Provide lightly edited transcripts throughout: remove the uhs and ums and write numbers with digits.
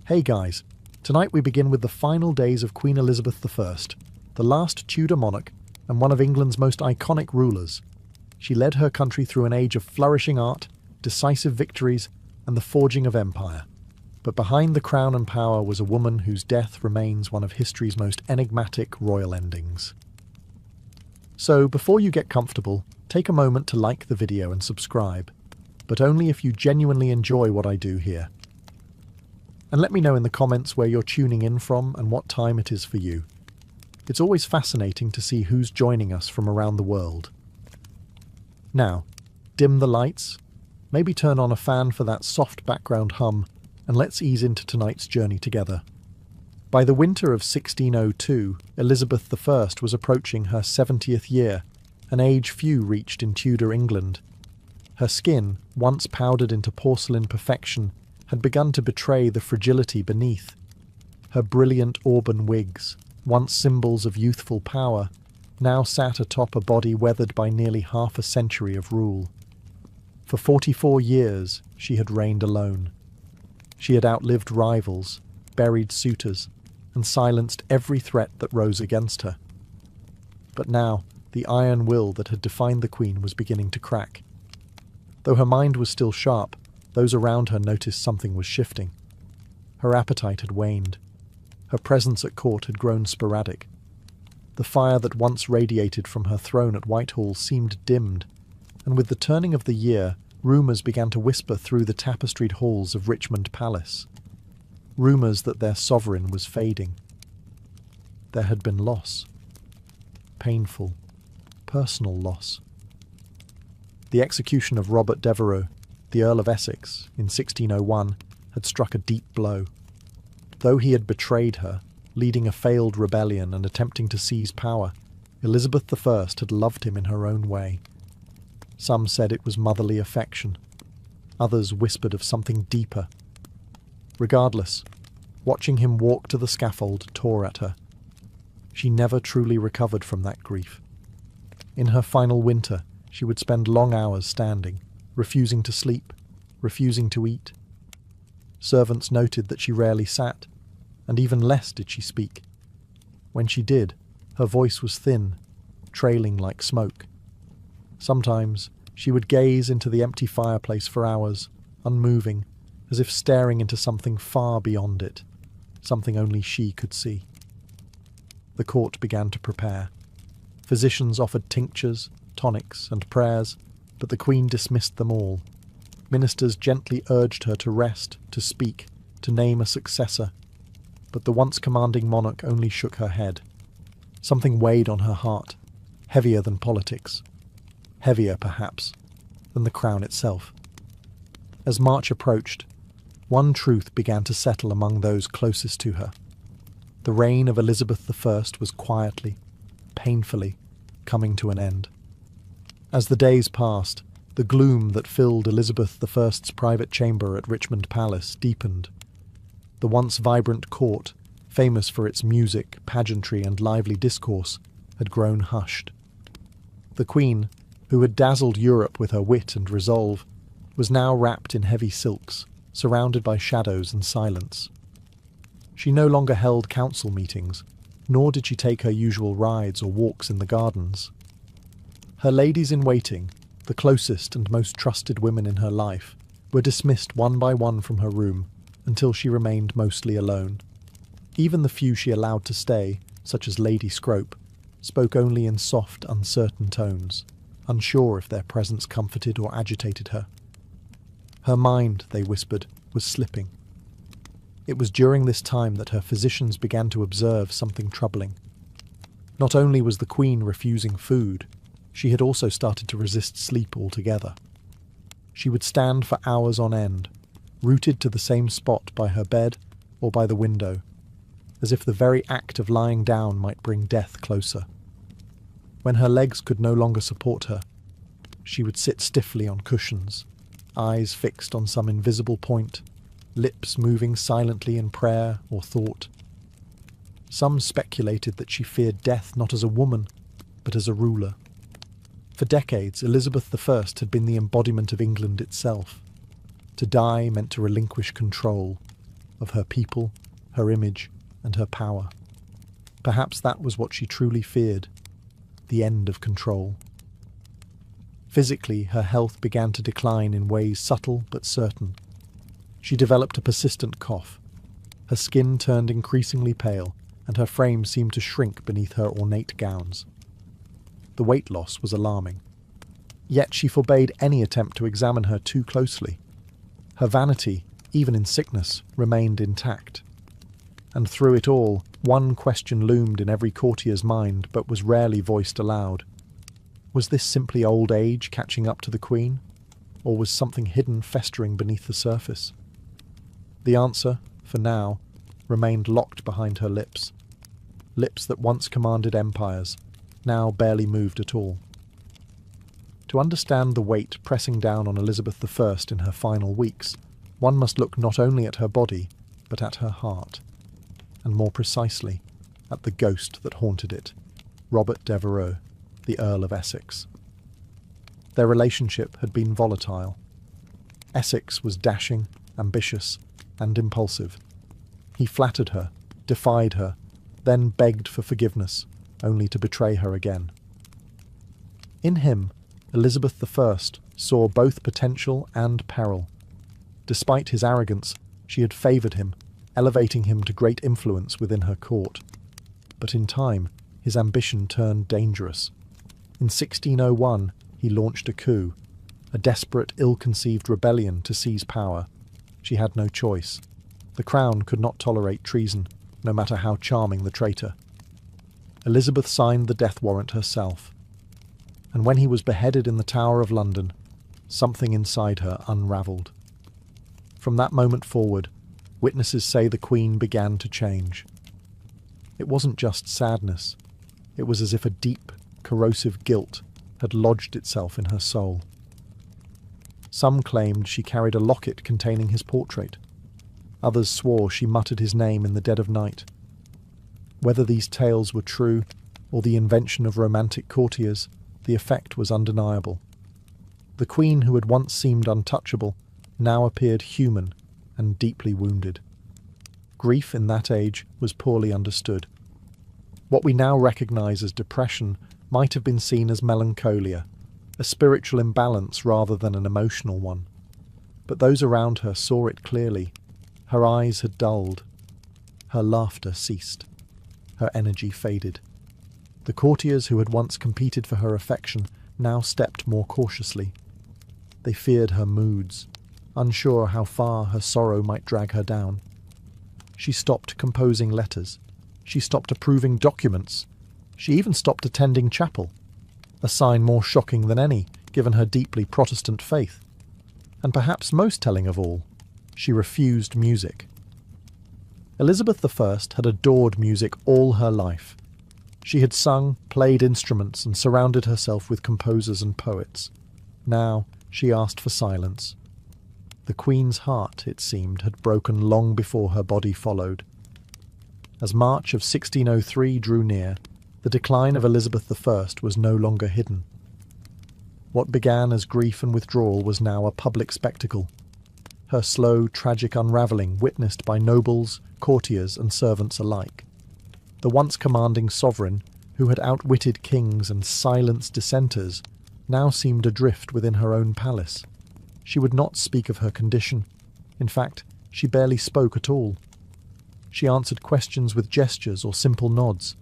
Hey guys, tonight we begin with the final days of Queen Elizabeth I, the last Tudor monarch and one of England's most iconic rulers. She led her country through an age of flourishing art, decisive victories, and the forging of empire. But behind the crown and power was a woman whose death remains one of history's most enigmatic royal endings. So, before you get comfortable, take a moment to like the video and subscribe, but only if you genuinely enjoy what I do here. And let me know in the comments where you're tuning in from and what time it is for you. It's always fascinating to see who's joining us from around the world. Now, dim the lights, maybe turn on a fan for that soft background hum, and let's ease into tonight's journey together. By the winter of 1602, Elizabeth I was approaching her 70th year, an age few reached in Tudor England. Her skin, once powdered into porcelain perfection, had begun to betray the fragility beneath. Her brilliant auburn wigs, once symbols of youthful power, now sat atop a body weathered by nearly half a century of rule. For 44 years, she had reigned alone. She had outlived rivals, buried suitors, and silenced every threat that rose against her. But now, the iron will that had defined the Queen was beginning to crack. Though her mind was still sharp, those around her noticed something was shifting. Her appetite had waned. Her presence at court had grown sporadic. The fire that once radiated from her throne at Whitehall seemed dimmed, and with the turning of the year, rumours began to whisper through the tapestried halls of Richmond Palace. Rumours that their sovereign was fading. There had been loss. Painful, personal loss. The execution of Robert Devereux, the Earl of Essex, in 1601, had struck a deep blow. Though he had betrayed her, leading a failed rebellion and attempting to seize power, Elizabeth I had loved him in her own way. Some said it was motherly affection. Others whispered of something deeper. Regardless, watching him walk to the scaffold tore at her. She never truly recovered from that grief. In her final winter, she would spend long hours standing, refusing to sleep, refusing to eat. Servants noted that she rarely sat, and even less did she speak. When she did, her voice was thin, trailing like smoke. Sometimes she would gaze into the empty fireplace for hours, unmoving, as if staring into something far beyond it, something only she could see. The court began to prepare. Physicians offered tinctures, tonics, and prayers, but the Queen dismissed them all. Ministers gently urged her to rest, to speak, to name a successor, but the once commanding monarch only shook her head. Something weighed on her heart, heavier than politics, heavier, perhaps, than the crown itself. As March approached, one truth began to settle among those closest to her. The reign of Elizabeth I was quietly, painfully, coming to an end. As the days passed, the gloom that filled Elizabeth I's private chamber at Richmond Palace deepened. The once vibrant court, famous for its music, pageantry, and lively discourse, had grown hushed. The Queen, who had dazzled Europe with her wit and resolve, was now wrapped in heavy silks, surrounded by shadows and silence. She no longer held council meetings, nor did she take her usual rides or walks in the gardens. Her ladies-in-waiting, the closest and most trusted women in her life, were dismissed one by one from her room until she remained mostly alone. Even the few she allowed to stay, such as Lady Scrope, spoke only in soft, uncertain tones, unsure if their presence comforted or agitated her. Her mind, they whispered, was slipping. It was during this time that her physicians began to observe something troubling. Not only was the Queen refusing food, she had also started to resist sleep altogether. She would stand for hours on end, rooted to the same spot by her bed or by the window, as if the very act of lying down might bring death closer. When her legs could no longer support her, she would sit stiffly on cushions, eyes fixed on some invisible point, lips moving silently in prayer or thought. Some speculated that she feared death not as a woman, but as a ruler. For decades, Elizabeth I had been the embodiment of England itself. To die meant to relinquish control. of her people, her image, and her power. Perhaps that was what she truly feared, the end of control. Physically, her health began to decline in ways subtle but certain. She developed a persistent cough. Her skin turned increasingly pale, and her frame seemed to shrink beneath her ornate gowns. The weight loss was alarming. Yet she forbade any attempt to examine her too closely. Her vanity, even in sickness, remained intact. And through it all, one question loomed in every courtier's mind but was rarely voiced aloud. Was this simply old age catching up to the Queen? Or was something hidden festering beneath the surface? The answer, for now, remained locked behind her lips. Lips that once commanded empires, now barely moved at all. To understand the weight pressing down on Elizabeth I in her final weeks, one must look not only at her body, but at her heart, and more precisely, at the ghost that haunted it, Robert Devereux, the Earl of Essex. Their relationship had been volatile. Essex was dashing, ambitious, and impulsive. He flattered her, defied her, then begged for forgiveness, only to betray her again. In him, Elizabeth I saw both potential and peril. Despite his arrogance, she had favoured him, elevating him to great influence within her court. But in time, his ambition turned dangerous. In 1601, he launched a coup, a desperate, ill-conceived rebellion to seize power. She had no choice. The crown could not tolerate treason, no matter how charming the traitor. Elizabeth signed the death warrant herself. And when he was beheaded in the Tower of London, something inside her unravelled. From that moment forward, witnesses say the Queen began to change. It wasn't just sadness. It was as if a deep, corrosive guilt had lodged itself in her soul. Some claimed she carried a locket containing his portrait. Others swore she muttered his name in the dead of night. Whether these tales were true, or the invention of romantic courtiers, the effect was undeniable. The Queen who had once seemed untouchable now appeared human and deeply wounded. Grief in that age was poorly understood. What we now recognise as depression might have been seen as melancholia, a spiritual imbalance rather than an emotional one. But those around her saw it clearly. Her eyes had dulled. Her laughter ceased. Her energy faded. The courtiers who had once competed for her affection now stepped more cautiously. They feared her moods, unsure how far her sorrow might drag her down. She stopped composing letters. She stopped approving documents. She even stopped attending chapel, a sign more shocking than any, given her deeply Protestant faith. And perhaps most telling of all, she refused music. Elizabeth I had adored music all her life. She had sung, played instruments, and surrounded herself with composers and poets. Now she asked for silence. The Queen's heart, it seemed, had broken long before her body followed. As March of 1603 drew near, the decline of Elizabeth I was no longer hidden. What began as grief and withdrawal was now a public spectacle. Her slow, tragic unravelling witnessed by nobles, courtiers and servants alike. The once commanding sovereign, who had outwitted kings and silenced dissenters, now seemed adrift within her own palace. She would not speak of her condition. In fact, she barely spoke at all. She answered questions with gestures or simple nods.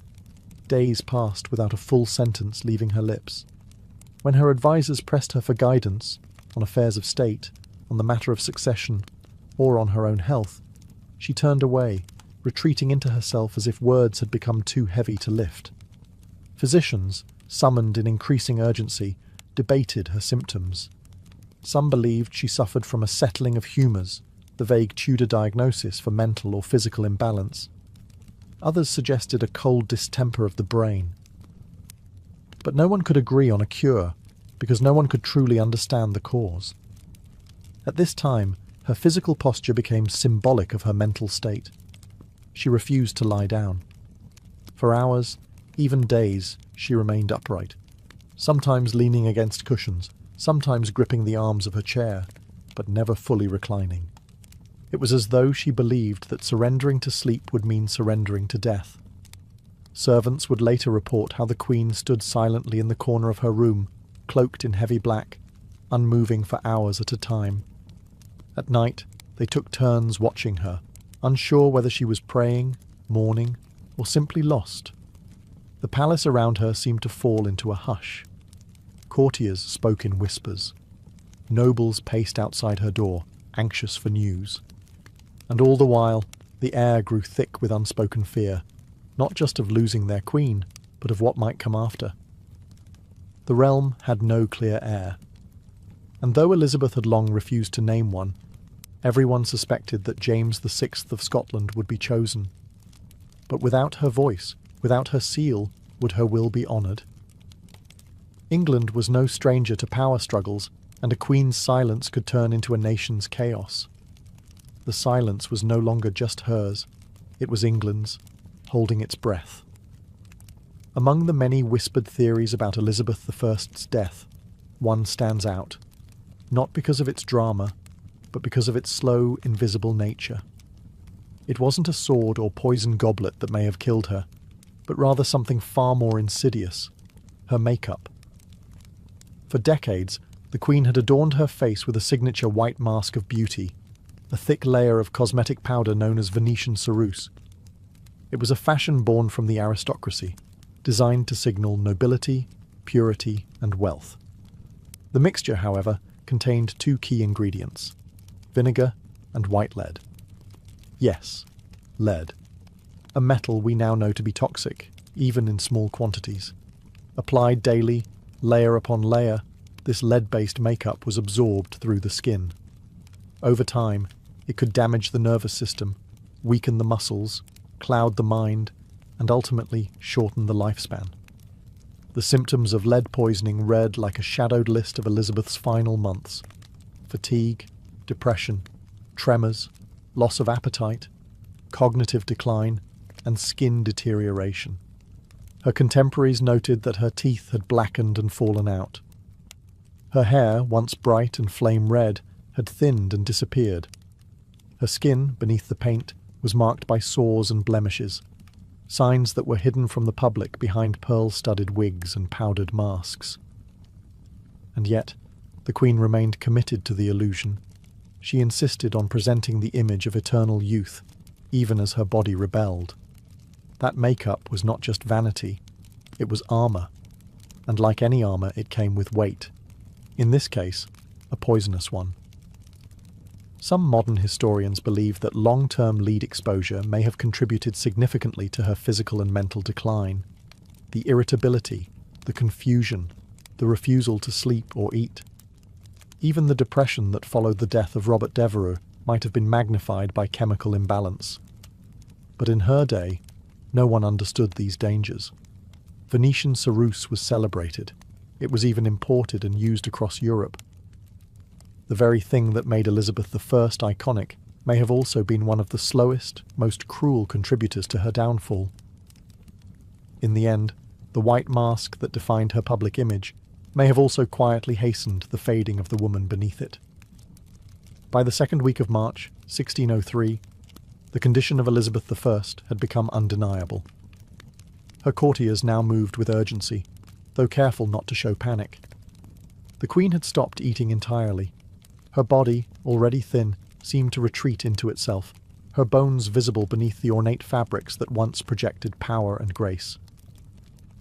Days passed without a full sentence leaving her lips. When her advisers pressed her for guidance, on affairs of state, on the matter of succession, or on her own health, she turned away, retreating into herself as if words had become too heavy to lift. Physicians, summoned in increasing urgency, debated her symptoms. Some believed she suffered from a settling of humours, the vague Tudor diagnosis for mental or physical imbalance. Others suggested a cold distemper of the brain. But no one could agree on a cure, because no one could truly understand the cause. At this time, her physical posture became symbolic of her mental state. She refused to lie down. For hours, even days, she remained upright, sometimes leaning against cushions, sometimes gripping the arms of her chair, but never fully reclining. It was as though she believed that surrendering to sleep would mean surrendering to death. Servants would later report how the Queen stood silently in the corner of her room, cloaked in heavy black, unmoving for hours at a time. At night, they took turns watching her, unsure whether she was praying, mourning, or simply lost. The palace around her seemed to fall into a hush. Courtiers spoke in whispers. Nobles paced outside her door, anxious for news. And all the while, the air grew thick with unspoken fear, not just of losing their queen, but of what might come after. The realm had no clear heir. And though Elizabeth had long refused to name one, everyone suspected that James VI of Scotland would be chosen. But without her voice, without her seal, would her will be honoured? England was no stranger to power struggles, and a queen's silence could turn into a nation's chaos. The silence was no longer just hers, it was England's, holding its breath. Among the many whispered theories about Elizabeth I's death, one stands out, not because of its drama, but because of its slow, invisible nature. It wasn't a sword or poison goblet that may have killed her, but rather something far more insidious, her makeup. For decades, the Queen had adorned her face with a signature white mask of beauty, a thick layer of cosmetic powder known as Venetian ceruse. It was a fashion born from the aristocracy, designed to signal nobility, purity, and wealth. The mixture, however, contained two key ingredients: vinegar and white lead. Yes, lead. A metal we now know to be toxic, even in small quantities. Applied daily, layer upon layer, this lead-based makeup was absorbed through the skin. Over time, it could damage the nervous system, weaken the muscles, cloud the mind, and ultimately shorten the lifespan. The symptoms of lead poisoning read like a shadowed list of Elizabeth's final months: fatigue, depression, tremors, loss of appetite, cognitive decline, and skin deterioration. Her contemporaries noted that her teeth had blackened and fallen out. Her hair, once bright and flame red, had thinned and disappeared. Her skin, beneath the paint, was marked by sores and blemishes, signs that were hidden from the public behind pearl-studded wigs and powdered masks. And yet, the Queen remained committed to the illusion. She insisted on presenting the image of eternal youth, even as her body rebelled. That makeup was not just vanity, it was armour, and like any armour it came with weight, in this case, a poisonous one. Some modern historians believe that long-term lead exposure may have contributed significantly to her physical and mental decline. The irritability, the confusion, the refusal to sleep or eat. Even the depression that followed the death of Robert Devereux might have been magnified by chemical imbalance. But in her day, no one understood these dangers. Venetian ceruse was celebrated. It was even imported and used across Europe. The very thing that made Elizabeth I iconic may have also been one of the slowest, most cruel contributors to her downfall. In the end, the white mask that defined her public image may have also quietly hastened the fading of the woman beneath it. By the second week of March, 1603, the condition of Elizabeth I had become undeniable. Her courtiers now moved with urgency, though careful not to show panic. The Queen had stopped eating entirely. Her body, already thin, seemed to retreat into itself, her bones visible beneath the ornate fabrics that once projected power and grace.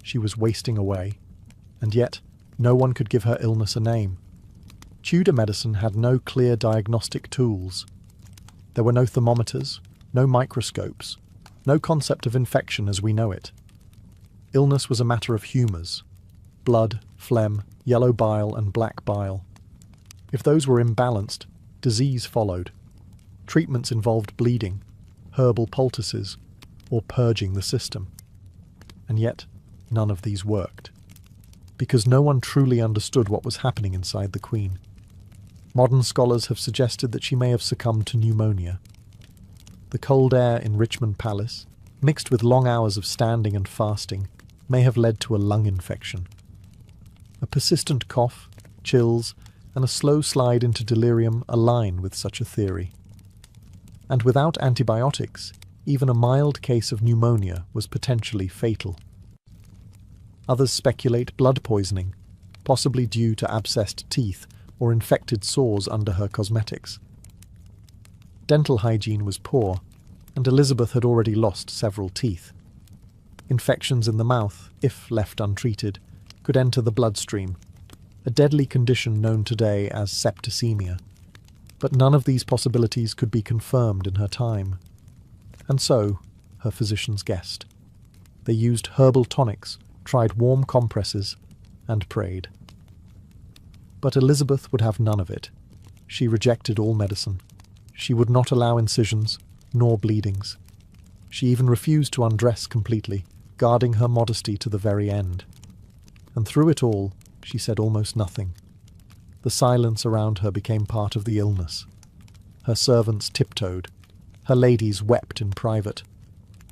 She was wasting away, and yet no one could give her illness a name. Tudor medicine had no clear diagnostic tools. There were no thermometers, no microscopes, no concept of infection as we know it. Illness was a matter of humours: blood, phlegm, yellow bile, and black bile. If those were imbalanced, disease followed. Treatments involved bleeding, herbal poultices, or purging the system. And yet, none of these worked. Because no one truly understood what was happening inside the Queen. Modern scholars have suggested that she may have succumbed to pneumonia. The cold air in Richmond Palace, mixed with long hours of standing and fasting, may have led to a lung infection. A persistent cough, chills, and a slow slide into delirium align with such a theory. And without antibiotics, even a mild case of pneumonia was potentially fatal. Others speculate blood poisoning, possibly due to abscessed teeth or infected sores under her cosmetics. Dental hygiene was poor, and Elizabeth had already lost several teeth. Infections in the mouth, if left untreated, could enter the bloodstream, a deadly condition known today as septicemia. But none of these possibilities could be confirmed in her time. And so, her physicians guessed. They used herbal tonics, tried warm compresses, and prayed. But Elizabeth would have none of it. She rejected all medicine. She would not allow incisions, nor bleedings. She even refused to undress completely, guarding her modesty to the very end. And through it all, she said almost nothing. The silence around her became part of the illness. Her servants tiptoed. Her ladies wept in private.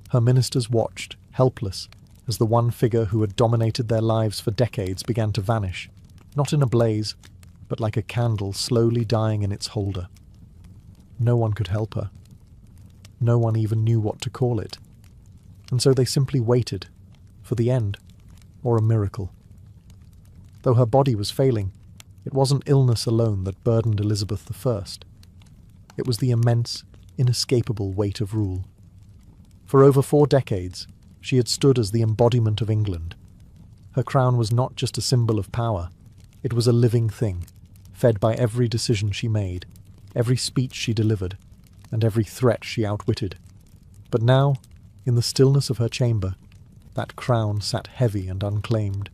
Her ministers watched, helpless, as the one figure who had dominated their lives for decades began to vanish, not in a blaze, but like a candle slowly dying in its holder. No one could help her. No one even knew what to call it. And so they simply waited for the end, or a miracle. Though her body was failing, it wasn't illness alone that burdened Elizabeth I. It was the immense, inescapable weight of rule. For over 4 decades, she had stood as the embodiment of England. Her crown was not just a symbol of power, it was a living thing, fed by every decision she made, every speech she delivered, and every threat she outwitted. But now, in the stillness of her chamber, that crown sat heavy and unclaimed.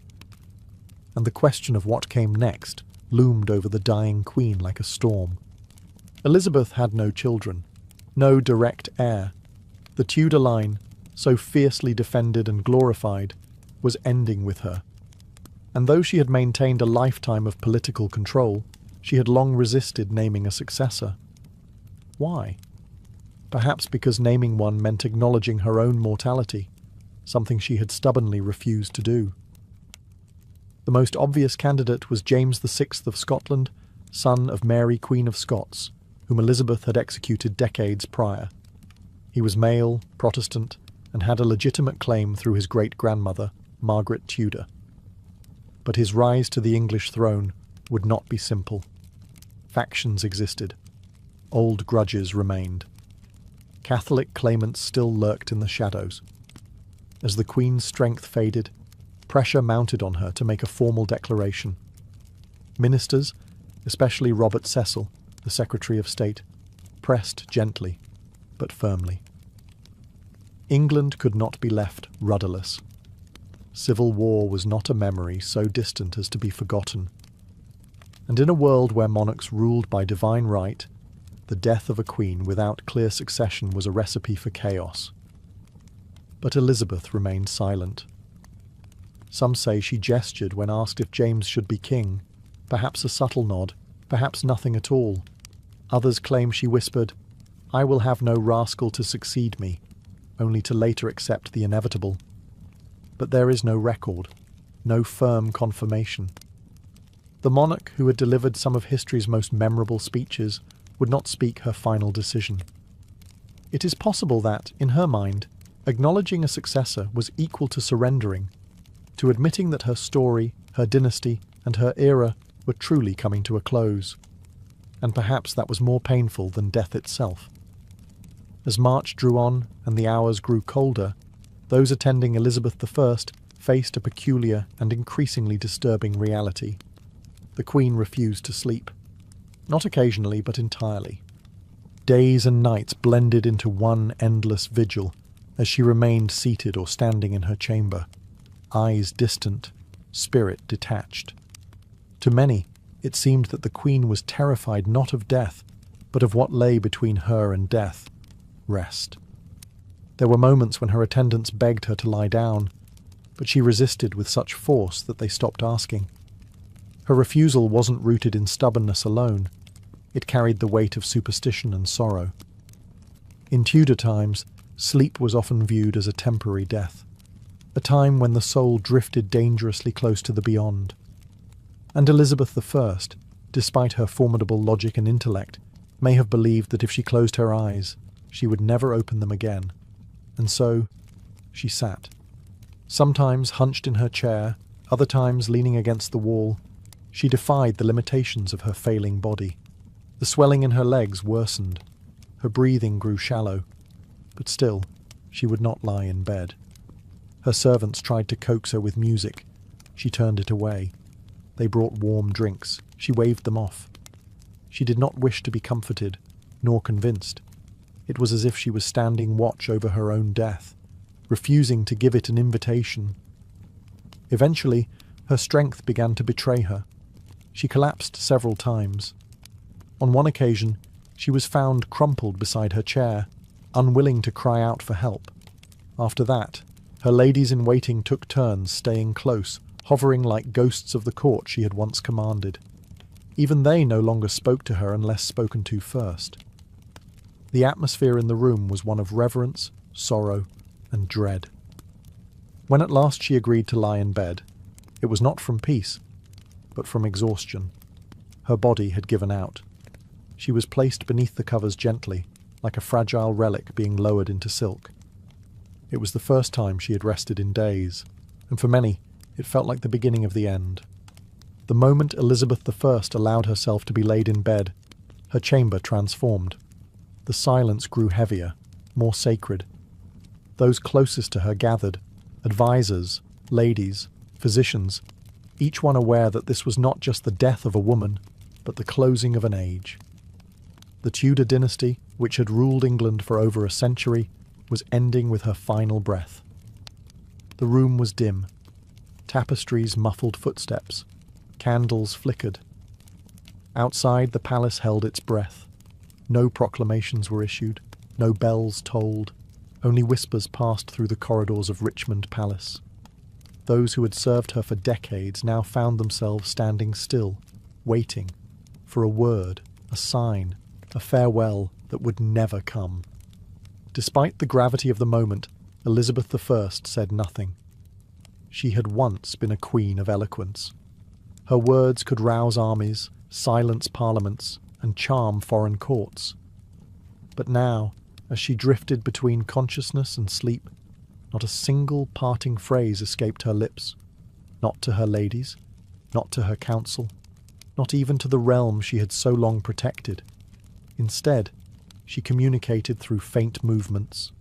And the question of what came next loomed over the dying queen like a storm. Elizabeth had no children, no direct heir. The Tudor line, so fiercely defended and glorified, was ending with her. And though she had maintained a lifetime of political control, she had long resisted naming a successor. Why? Perhaps because naming one meant acknowledging her own mortality, something she had stubbornly refused to do. The most obvious candidate was James VI of Scotland, son of Mary, Queen of Scots, whom Elizabeth had executed decades prior. He was male, Protestant, and had a legitimate claim through his great-grandmother, Margaret Tudor. But his rise to the English throne would not be simple. Factions existed. Old grudges remained. Catholic claimants still lurked in the shadows. As the Queen's strength faded, pressure mounted on her to make a formal declaration. Ministers, especially Robert Cecil, the Secretary of State, pressed gently, but firmly. England could not be left rudderless. Civil war was not a memory so distant as to be forgotten. And in a world where monarchs ruled by divine right, the death of a queen without clear succession was a recipe for chaos. But Elizabeth remained silent. Some say she gestured when asked if James should be king, perhaps a subtle nod, perhaps nothing at all. Others claim she whispered, "I will have no rascal to succeed me," only to later accept the inevitable. But there is no record, no firm confirmation. The monarch who had delivered some of history's most memorable speeches would not speak her final decision. It is possible that, in her mind, acknowledging a successor was equal to surrendering, to admitting that her story, her dynasty, and her era were truly coming to a close. And perhaps that was more painful than death itself. As March drew on and the hours grew colder, those attending Elizabeth I faced a peculiar and increasingly disturbing reality. The Queen refused to sleep. Not occasionally, but entirely. Days and nights blended into one endless vigil as she remained seated or standing in her chamber, eyes distant, spirit detached. To many, it seemed that the Queen was terrified not of death, but of what lay between her and death: rest. There were moments when her attendants begged her to lie down, but she resisted with such force that they stopped asking. Her refusal wasn't rooted in stubbornness alone. It carried the weight of superstition and sorrow. In Tudor times, sleep was often viewed as a temporary death, a time when the soul drifted dangerously close to the beyond. And Elizabeth I, despite her formidable logic and intellect, may have believed that if she closed her eyes, She would never open them again. And so, she sat. Sometimes hunched in her chair, other times leaning against the wall, she defied the limitations of her failing body. The swelling in her legs worsened. Her breathing grew shallow. But still, she would not lie in bed. Her servants tried to coax her with music. She turned it away. They brought warm drinks. She waved them off. She did not wish to be comforted, nor convinced. It was as if she was standing watch over her own death, refusing to give it an invitation. Eventually, her strength began to betray her. She collapsed several times. On one occasion, she was found crumpled beside her chair, unwilling to cry out for help. After that, her ladies-in-waiting took turns staying close, hovering like ghosts of the court she had once commanded. Even they no longer spoke to her unless spoken to first. The atmosphere in the room was one of reverence, sorrow, and dread. When at last she agreed to lie in bed, it was not from peace, but from exhaustion. Her body had given out. She was placed beneath the covers gently, like a fragile relic being lowered into silk. It was the first time she had rested in days, and for many, it felt like the beginning of the end. The moment Elizabeth I allowed herself to be laid in bed, her chamber transformed. The silence grew heavier, more sacred. Those closest to her gathered, advisors, ladies, physicians, each one aware that this was not just the death of a woman, but the closing of an age. The Tudor dynasty, which had ruled England for over a century, was ending with her final breath. The room was dim. Tapestries muffled footsteps. Candles flickered. Outside, the palace held its breath. No proclamations were issued, no bells tolled. Only whispers passed through the corridors of Richmond Palace. Those who had served her for decades now found themselves standing still, waiting for a word, a sign, a farewell that would never come. Despite the gravity of the moment, Elizabeth I said nothing. She had once been a queen of eloquence. Her words could rouse armies, silence parliaments, and charm foreign courts. But now, as she drifted between consciousness and sleep, not a single parting phrase escaped her lips. Not to her ladies, not to her council, not even to the realm she had so long protected. Instead, she communicated through faint movements,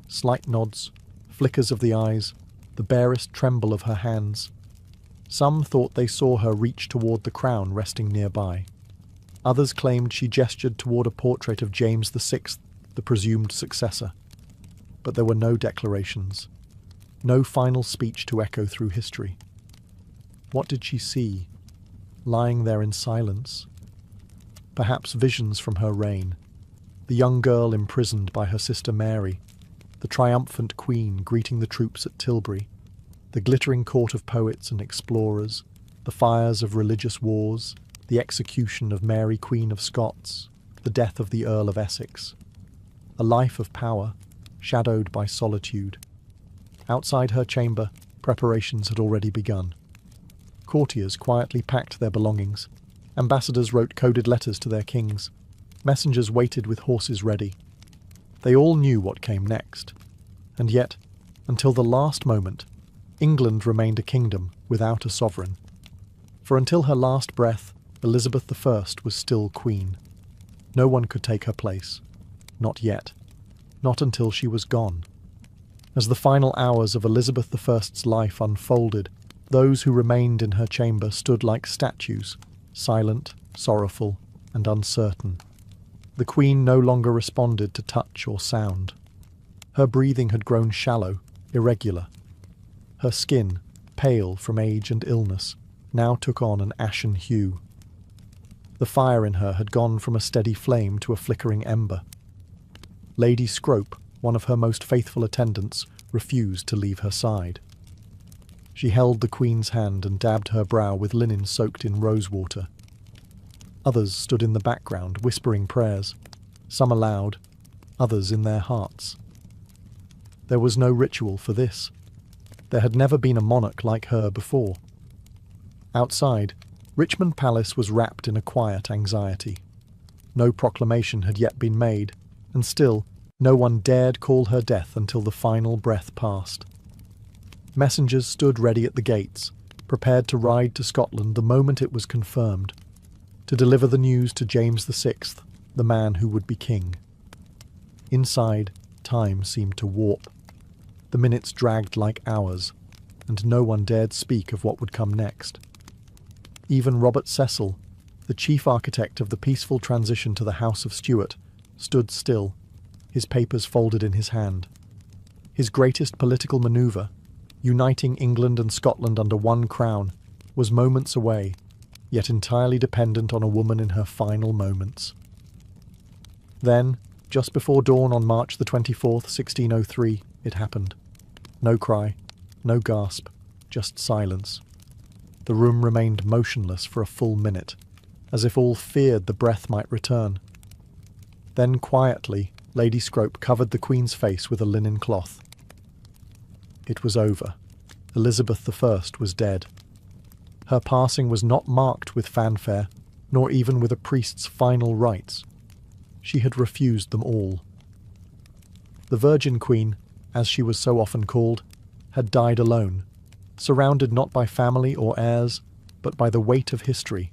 slight nods, flickers of the eyes, the barest tremble of her hands. Some thought they saw her reach toward the crown resting nearby. Others claimed she gestured toward a portrait of James VI, the presumed successor. But there were no declarations, no final speech to echo through history. What did she see, lying there in silence? Perhaps visions from her reign, the young girl imprisoned by her sister Mary, the triumphant queen greeting the troops at Tilbury, the glittering court of poets and explorers, the fires of religious wars, the execution of Mary Queen of Scots, the death of the Earl of Essex. A life of power, shadowed by solitude. Outside her chamber, preparations had already begun. Courtiers quietly packed their belongings. Ambassadors wrote coded letters to their kings. Messengers waited with horses ready. They all knew what came next. And yet, until the last moment, England remained a kingdom without a sovereign. For until her last breath, Elizabeth I was still queen. No one could take her place. Not yet. Not until she was gone. As the final hours of Elizabeth I's life unfolded, those who remained in her chamber stood like statues, silent, sorrowful, and uncertain. The queen no longer responded to touch or sound. Her breathing had grown shallow, irregular. Her skin, pale from age and illness, now took on an ashen hue. The fire in her had gone from a steady flame to a flickering ember. Lady Scrope, one of her most faithful attendants, refused to leave her side. She held the queen's hand and dabbed her brow with linen soaked in rosewater. Others stood in the background, whispering prayers, some aloud, others in their hearts. There was no ritual for this. There had never been a monarch like her before. Outside, Richmond Palace was wrapped in a quiet anxiety. No proclamation had yet been made, and still, No one dared call her death until the final breath passed. Messengers stood ready at the gates, prepared to ride to Scotland the moment it was confirmed, to deliver the news to James VI, the man who would be king. Inside, time seemed to warp. The minutes dragged like hours, and no one dared speak of what would come next. Even Robert Cecil, the chief architect of the peaceful transition to the House of Stuart, stood still, his papers folded in his hand. His greatest political manoeuvre, uniting England and Scotland under one crown, was moments away, yet entirely dependent on a woman in her final moments. Then, just before dawn on March the 24th, 1603, it happened. No cry, no gasp, just silence. The room remained motionless for a full minute, as if all feared the breath might return. Then quietly, Lady Scrope covered the Queen's face with a linen cloth. It was over. Elizabeth I was dead. Her passing was not marked with fanfare, nor even with a priest's final rites. She had refused them all. The Virgin Queen, as she was so often called, had died alone, surrounded not by family or heirs, but by the weight of history.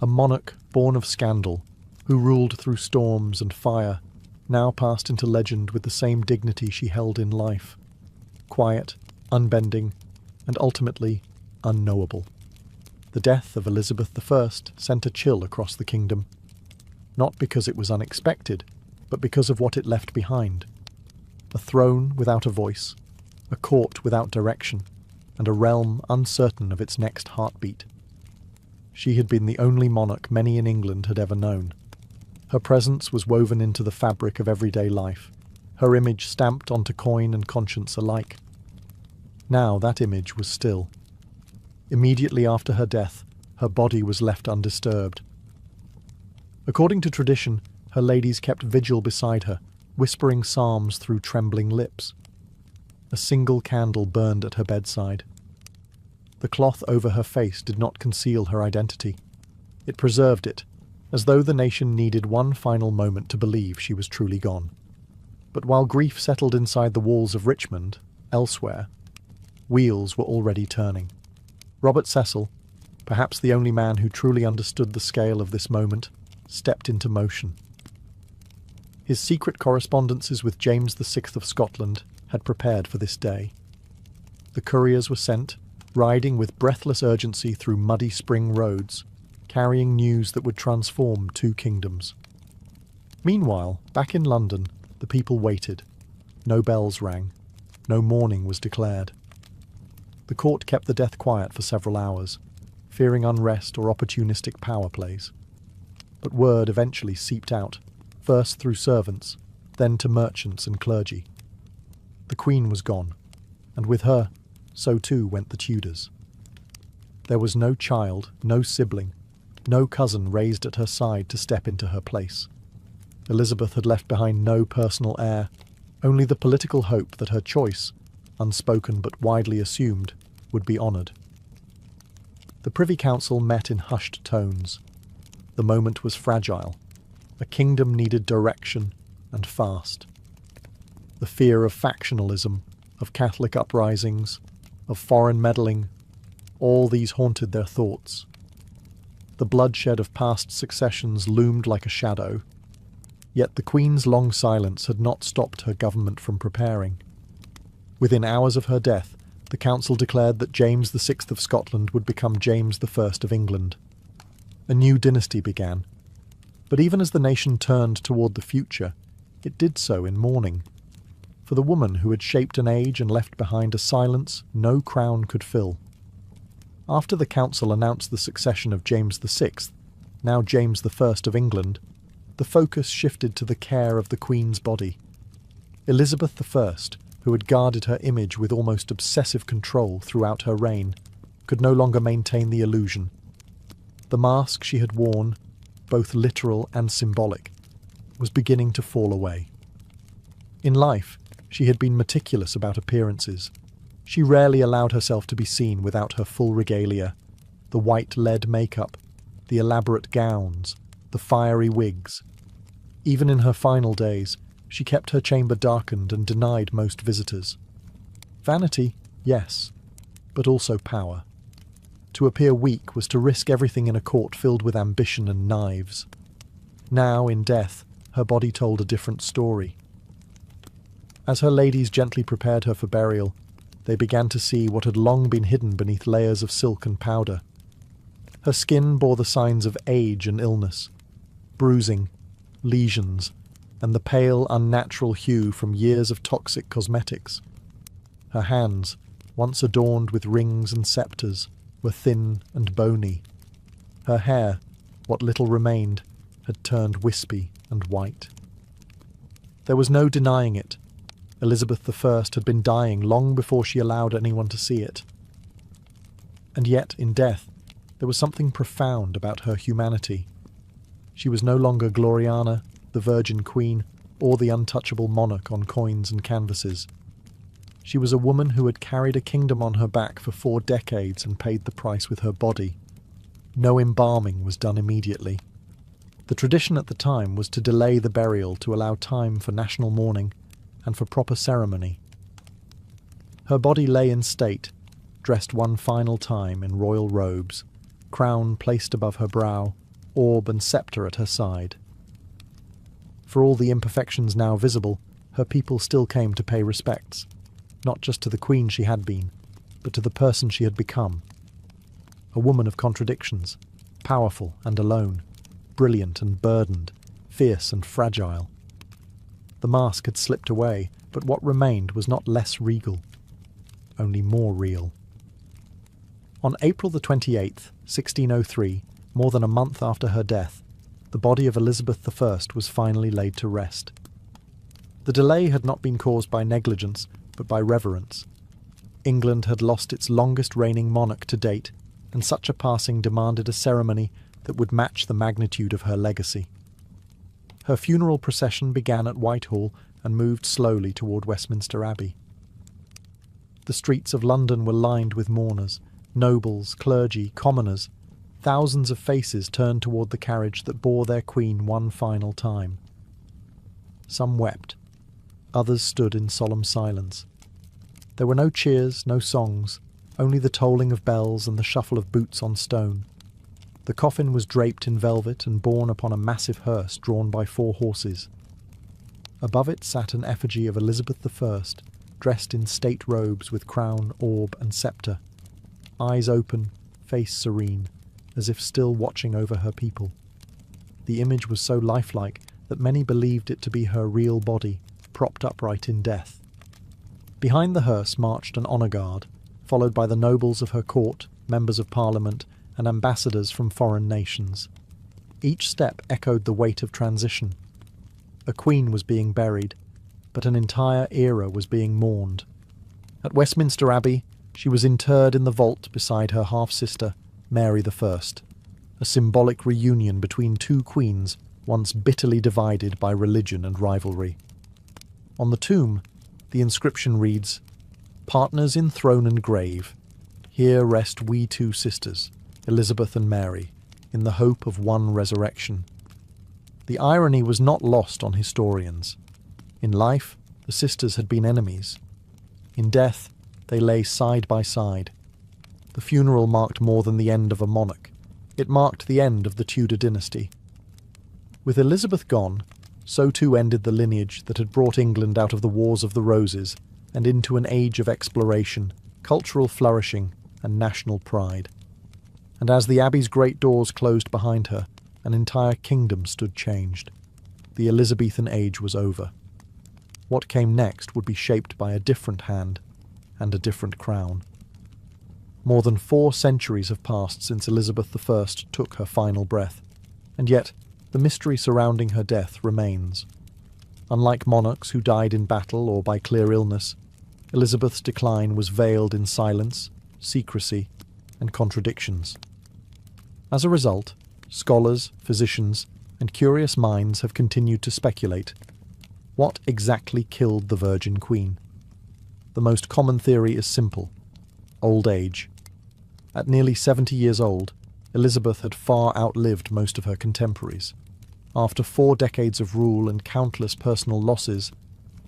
A monarch born of scandal, who ruled through storms and fire, now passed into legend with the same dignity she held in life, quiet, unbending, and ultimately unknowable. The death of Elizabeth I sent a chill across the kingdom, not because it was unexpected, but because of what it left behind. A throne without a voice, a court without direction, and a realm uncertain of its next heartbeat. She had been the only monarch many in England had ever known. Her presence was woven into the fabric of everyday life, her image stamped onto coin and conscience alike. Now that image was still. Immediately after her death, her body was left undisturbed. According to tradition, her ladies kept vigil beside her, whispering psalms through trembling lips. A single candle burned at her bedside. The cloth over her face did not conceal her identity. It preserved it, as though the nation needed one final moment to believe she was truly gone. But while grief settled inside the walls of Richmond, elsewhere, wheels were already turning. Robert Cecil, perhaps the only man who truly understood the scale of this moment, stepped into motion. His secret correspondences with James VI of Scotland had prepared for this day. The couriers were sent, riding with breathless urgency through muddy spring roads, carrying news that would transform two kingdoms. Meanwhile, back in London, the people waited. No bells rang. No mourning was declared. The court kept the death quiet for several hours, fearing unrest or opportunistic power plays. But word eventually seeped out, first through servants, then to merchants and clergy. The Queen was gone, and with her, so too went the Tudors. There was no child, no sibling, no cousin raised at her side to step into her place. Elizabeth had left behind no personal heir, only the political hope that her choice, unspoken but widely assumed, would be honoured. The Privy Council met in hushed tones. The moment was fragile. A kingdom needed direction, and fast. The fear of factionalism, of Catholic uprisings, of foreign meddling, all these haunted their thoughts. The bloodshed of past successions loomed like a shadow, yet the Queen's long silence had not stopped her government from preparing. Within hours of her death, the Council declared that James VI of Scotland would become James I of England. A new dynasty began, but even as the nation turned toward the future, it did so in mourning. For the woman who had shaped an age and left behind a silence no crown could fill. After the Council announced the succession of James VI, now James I of England, the focus shifted to the care of the Queen's body. Elizabeth I, who had guarded her image with almost obsessive control throughout her reign, could no longer maintain the illusion. The mask she had worn, both literal and symbolic, was beginning to fall away. In life, she had been meticulous about appearances. She rarely allowed herself to be seen without her full regalia, the white lead makeup, the elaborate gowns, the fiery wigs. Even in her final days, She kept her chamber darkened and denied most visitors. Vanity, yes, but also power. To appear weak was to risk everything in a court filled with ambition and knives. Now, in death, her body told a different story. As her ladies gently prepared her for burial, they began to see what had long been hidden beneath layers of silk and powder. Her skin bore the signs of age and illness, bruising, lesions, and the pale, unnatural hue from years of toxic cosmetics. Her hands, once adorned with rings and sceptres, were thin and bony. Her hair, what little remained, had turned wispy and white. There was no denying it. Elizabeth I had been dying long before she allowed anyone to see it. And yet, in death, there was something profound about her humanity. She was no longer Gloriana, the Virgin Queen, or the untouchable monarch on coins and canvases. She was a woman who had carried a kingdom on her back for 4 decades and paid the price with her body. No embalming was done immediately. The tradition at the time was to delay the burial to allow time for national mourning and for proper ceremony. Her body lay in state, dressed one final time in royal robes, crown placed above her brow, orb and sceptre at her side. For all the imperfections now visible, her people still came to pay respects, not just to the queen she had been, but to the person she had become. A woman of contradictions, powerful and alone, brilliant and burdened, fierce and fragile. The mask had slipped away, but what remained was not less regal, only more real. On April the 28th, 1603, more than a month after her death, the body of Elizabeth I was finally laid to rest. The delay had not been caused by negligence, but by reverence. England had lost its longest reigning monarch to date, and such a passing demanded a ceremony that would match the magnitude of her legacy. Her funeral procession began at Whitehall and moved slowly toward Westminster Abbey. The streets of London were lined with mourners, nobles, clergy, commoners. Thousands of faces turned toward the carriage that bore their queen one final time. Some wept. Others stood in solemn silence. There were no cheers, no songs, only the tolling of bells and the shuffle of boots on stone. The coffin was draped in velvet and borne upon a massive hearse drawn by 4 horses. Above it sat an effigy of Elizabeth I, dressed in state robes with crown, orb and sceptre, eyes open, face serene, as if still watching over her people. The image was so lifelike that many believed it to be her real body, propped upright in death. Behind the hearse marched an honour guard, followed by the nobles of her court, members of Parliament, and ambassadors from foreign nations. Each step echoed the weight of transition. A queen was being buried, but an entire era was being mourned. At Westminster Abbey, she was interred in the vault beside her half-sister, Mary I, a symbolic reunion between 2 queens once bitterly divided by religion and rivalry. On the tomb, the inscription reads, "Partners in throne and grave, here rest we 2 sisters, Elizabeth and Mary, in the hope of one resurrection." The irony was not lost on historians. In life, the sisters had been enemies. In death, they lay side by side. The funeral marked more than the end of a monarch. It marked the end of the Tudor dynasty. With Elizabeth gone, so too ended the lineage that had brought England out of the Wars of the Roses and into an age of exploration, cultural flourishing, and national pride. And as the Abbey's great doors closed behind her, an entire kingdom stood changed. The Elizabethan age was over. What came next would be shaped by a different hand and a different crown. More than 4 centuries have passed since Elizabeth I took her final breath, and yet the mystery surrounding her death remains. Unlike monarchs who died in battle or by clear illness, Elizabeth's decline was veiled in silence, secrecy, and contradictions. As a result, scholars, physicians, and curious minds have continued to speculate. What exactly killed the Virgin Queen? The most common theory is simple: old age. At nearly 70 years old, Elizabeth had far outlived most of her contemporaries. After 4 decades of rule and countless personal losses,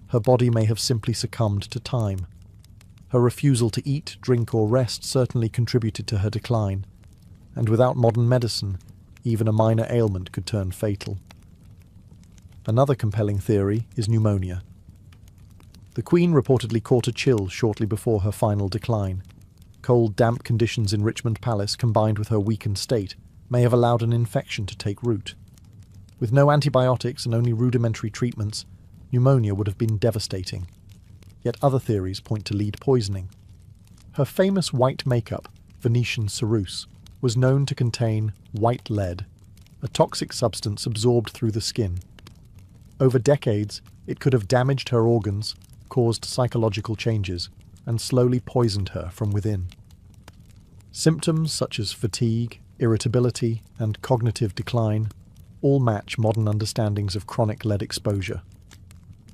her body may have simply succumbed to time. Her refusal to eat, drink, or rest certainly contributed to her decline, and without modern medicine, even a minor ailment could turn fatal. Another compelling theory is pneumonia. The Queen reportedly caught a chill shortly before her final decline. Cold, damp conditions in Richmond Palace, combined with her weakened state, may have allowed an infection to take root. With no antibiotics and only rudimentary treatments, pneumonia would have been devastating. Yet other theories point to lead poisoning. Her famous white makeup, Venetian ceruse, was known to contain white lead, a toxic substance absorbed through the skin. Over decades, it could have damaged her organs, caused psychological changes, and slowly poisoned her from within. Symptoms such as fatigue, irritability, and cognitive decline all match modern understandings of chronic lead exposure.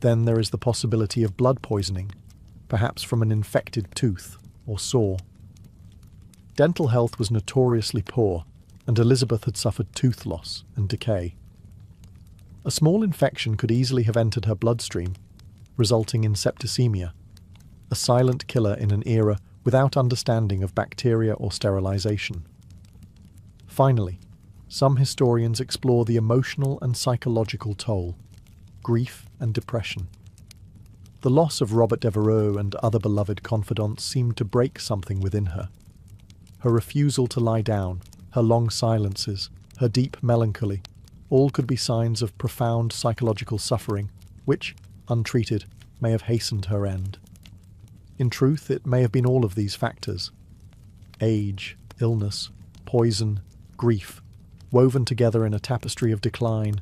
Then there is the possibility of blood poisoning, perhaps from an infected tooth or sore. Dental health was notoriously poor, and Elizabeth had suffered tooth loss and decay. A small infection could easily have entered her bloodstream, resulting in septicemia, a silent killer in an era without understanding of bacteria or sterilization. Finally, some historians explore the emotional and psychological toll, grief and depression. The loss of Robert Devereux and other beloved confidants seemed to break something within her. Her refusal to lie down, her long silences, her deep melancholy, all could be signs of profound psychological suffering, which, untreated, may have hastened her end. In truth, it may have been all of these factors: age, illness, poison, grief, woven together in a tapestry of decline.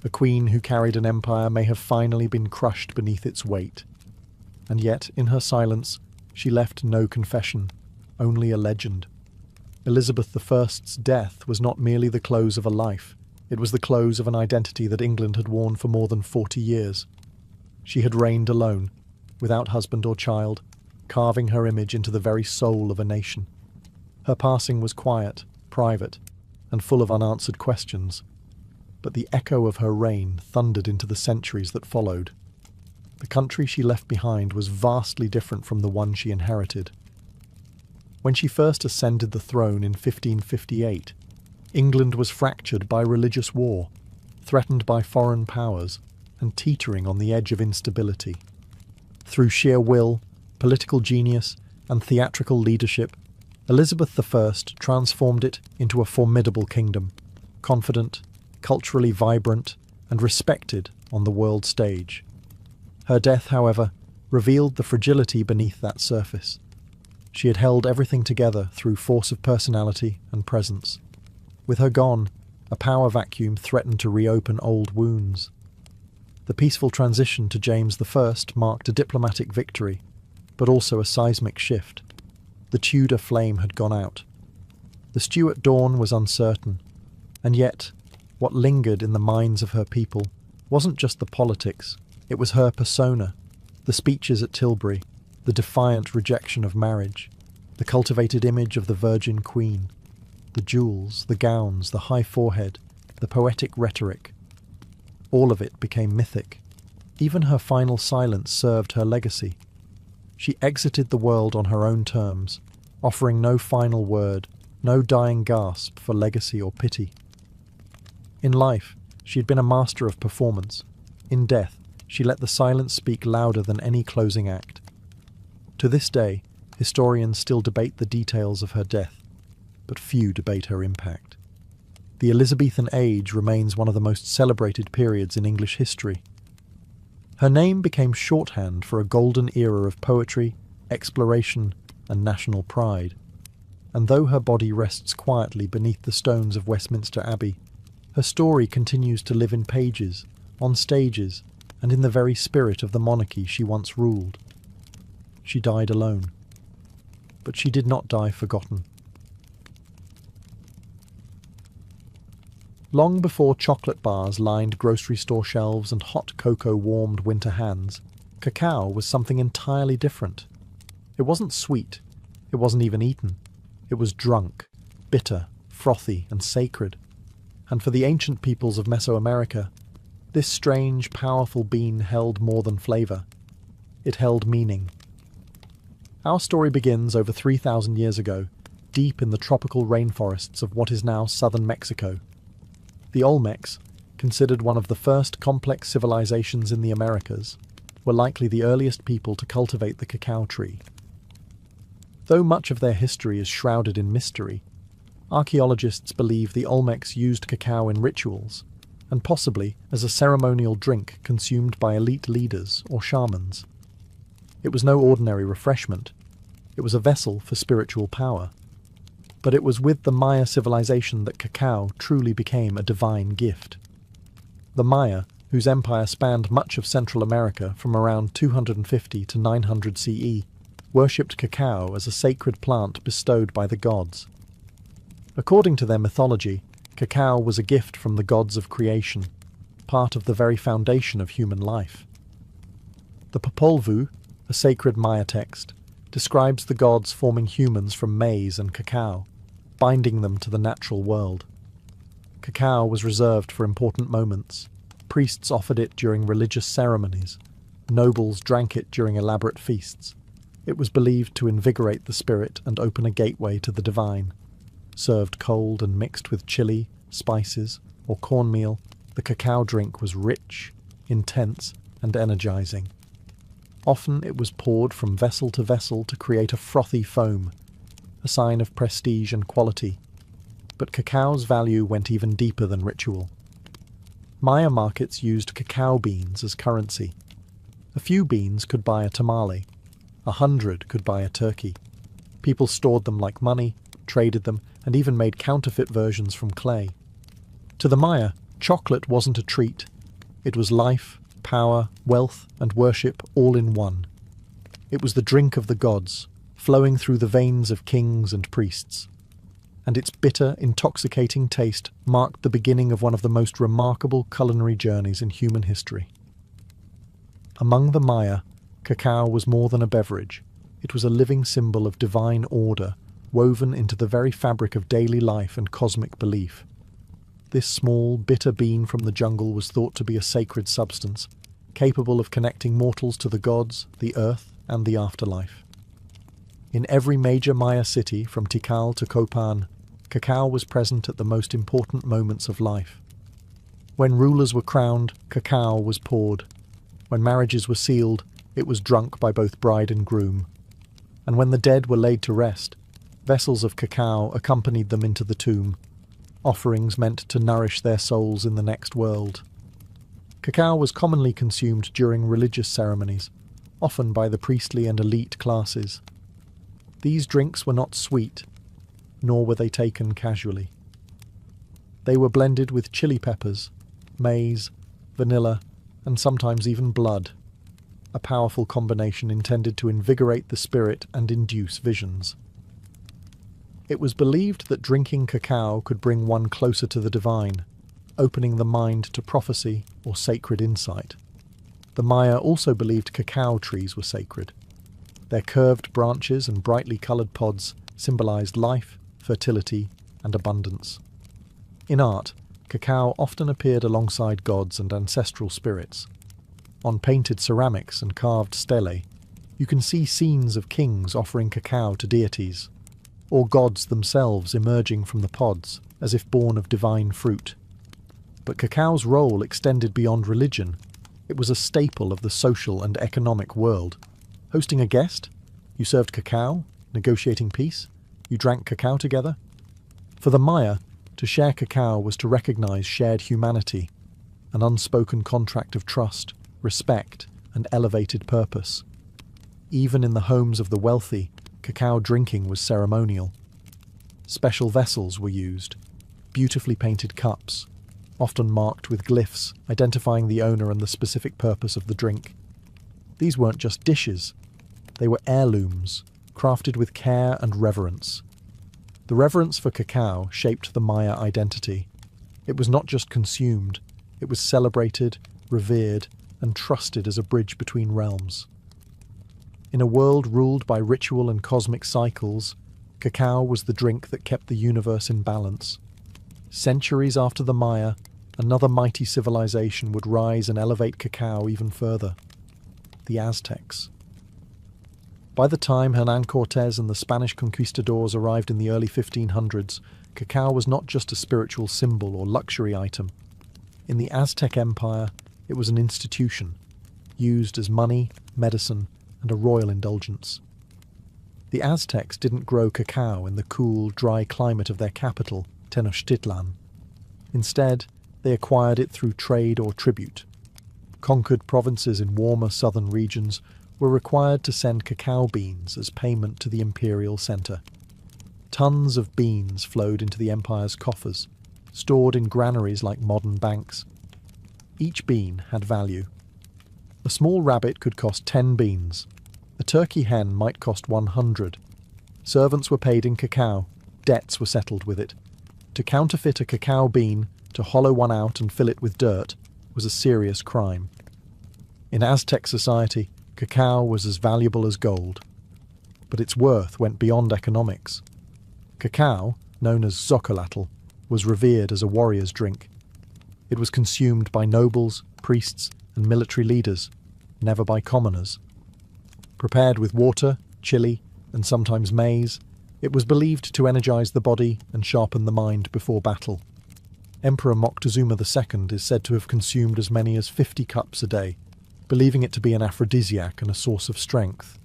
A queen who carried an empire may have finally been crushed beneath its weight. And yet, in her silence, she left no confession, only a legend. Elizabeth I's death was not merely the close of a life, it was the close of an identity that England had worn for more than 40 years. She had reigned alone, without husband or child, carving her image into the very soul of a nation. Her passing was quiet, private, and full of unanswered questions, but the echo of her reign thundered into the centuries that followed. The country she left behind was vastly different from the one she inherited. When she first ascended the throne in 1558, England was fractured by religious war, threatened by foreign powers, and teetering on the edge of instability. Through sheer will, political genius, and theatrical leadership, Elizabeth I transformed it into a formidable kingdom, confident, culturally vibrant, and respected on the world stage. Her death, however, revealed the fragility beneath that surface. She had held everything together through force of personality and presence. With her gone, a power vacuum threatened to reopen old wounds. The peaceful transition to James I marked a diplomatic victory, but also a seismic shift. The Tudor flame had gone out. The Stuart dawn was uncertain, and yet, what lingered in the minds of her people wasn't just the politics, it was her persona, the speeches at Tilbury, the defiant rejection of marriage, the cultivated image of the Virgin Queen, the jewels, the gowns, the high forehead, the poetic rhetoric. All of it became mythic. Even her final silence served her legacy. She exited the world on her own terms, offering no final word, no dying gasp for legacy or pity. In life, she had been a master of performance. In death, she let the silence speak louder than any closing act. To this day, historians still debate the details of her death, but few debate her impact. The Elizabethan age remains one of the most celebrated periods in English history. Her name became shorthand for a golden era of poetry, exploration, and national pride. And though her body rests quietly beneath the stones of Westminster Abbey, her story continues to live in pages, on stages, and in the very spirit of the monarchy she once ruled. She died alone. But she did not die forgotten. Long before chocolate bars lined grocery store shelves and hot cocoa warmed winter hands, cacao was something entirely different. It wasn't sweet. It wasn't even eaten. It was drunk, bitter, frothy, and sacred. And for the ancient peoples of Mesoamerica, this strange, powerful bean held more than flavor. It held meaning. Our story begins over 3,000 years ago, deep in the tropical rainforests of what is now southern Mexico. The Olmecs, considered one of the first complex civilizations in the Americas, were likely the earliest people to cultivate the cacao tree. Though much of their history is shrouded in mystery, archaeologists believe the Olmecs used cacao in rituals, and possibly as a ceremonial drink consumed by elite leaders or shamans. It was no ordinary refreshment. It was a vessel for spiritual power. But it was with the Maya civilization that cacao truly became a divine gift. The Maya, whose empire spanned much of Central America from around 250 to 900 CE, worshipped cacao as a sacred plant bestowed by the gods. According to their mythology, cacao was a gift from the gods of creation, part of the very foundation of human life. The Popol Vuh, a sacred Maya text, describes the gods forming humans from maize and cacao, binding them to the natural world. Cacao was reserved for important moments. Priests offered it during religious ceremonies. Nobles drank it during elaborate feasts. It was believed to invigorate the spirit and open a gateway to the divine. Served cold and mixed with chili, spices, or cornmeal, the cacao drink was rich, intense, and energizing. Often it was poured from vessel to create a frothy foam, a sign of prestige and quality. But cacao's value went even deeper than ritual. Maya markets used cacao beans as currency. A few beans could buy a tamale. 100 could buy a turkey. People stored them like money, traded them, and even made counterfeit versions from clay. To the Maya, chocolate wasn't a treat. It was life, power, wealth, and worship all in one. It was the drink of the gods, flowing through the veins of kings and priests. And its bitter, intoxicating taste marked the beginning of one of the most remarkable culinary journeys in human history. Among the Maya, cacao was more than a beverage. It was a living symbol of divine order, woven into the very fabric of daily life and cosmic belief. This small, bitter bean from the jungle was thought to be a sacred substance, capable of connecting mortals to the gods, the earth, and the afterlife. In every major Maya city, from Tikal to Copan, cacao was present at the most important moments of life. When rulers were crowned, cacao was poured. When marriages were sealed, it was drunk by both bride and groom. And when the dead were laid to rest, vessels of cacao accompanied them into the tomb, offerings meant to nourish their souls in the next world. Cacao was commonly consumed during religious ceremonies, often by the priestly and elite classes. These drinks were not sweet, nor were they taken casually. They were blended with chili peppers, maize, vanilla, and sometimes even blood, a powerful combination intended to invigorate the spirit and induce visions. It was believed that drinking cacao could bring one closer to the divine, opening the mind to prophecy or sacred insight. The Maya also believed cacao trees were sacred. Their curved branches and brightly coloured pods symbolized life, fertility, and abundance. In art, cacao often appeared alongside gods and ancestral spirits. On painted ceramics and carved stelae, you can see scenes of kings offering cacao to deities, or gods themselves emerging from the pods as if born of divine fruit. But cacao's role extended beyond religion. It was a staple of the social and economic world. Hosting a guest, you served cacao, negotiating peace, you drank cacao together. For the Maya, to share cacao was to recognize shared humanity, an unspoken contract of trust, respect, and elevated purpose. Even in the homes of the wealthy, cacao drinking was ceremonial. Special vessels were used, beautifully painted cups, often marked with glyphs identifying the owner and the specific purpose of the drink. These weren't just dishes, they were heirlooms, crafted with care and reverence. The reverence for cacao shaped the Maya identity. It was not just consumed, it was celebrated, revered, and trusted as a bridge between realms. In a world ruled by ritual and cosmic cycles, cacao was the drink that kept the universe in balance. Centuries after the Maya, another mighty civilization would rise and elevate cacao even further: the Aztecs. By the time Hernán Cortés and the Spanish conquistadors arrived in the early 1500s, cacao was not just a spiritual symbol or luxury item. In the Aztec Empire, it was an institution, used as money, medicine, and a royal indulgence. The Aztecs didn't grow cacao in the cool, dry climate of their capital, Tenochtitlan. Instead, they acquired it through trade or tribute. Conquered provinces in warmer southern regions were required to send cacao beans as payment to the imperial centre. Tons of beans flowed into the empire's coffers, stored in granaries like modern banks. Each bean had value. A small rabbit could cost 10 beans. A turkey hen might cost 100. Servants were paid in cacao. Debts were settled with it. To counterfeit a cacao bean, to hollow one out and fill it with dirt, was a serious crime. In Aztec society, cacao was as valuable as gold. But its worth went beyond economics. Cacao, known as xocolatl, was revered as a warrior's drink. It was consumed by nobles, priests, and military leaders, never by commoners. Prepared with water, chili, and sometimes maize, it was believed to energize the body and sharpen the mind before battle. Emperor Moctezuma II is said to have consumed as many as 50 cups a day, believing it to be an aphrodisiac and a source of strength.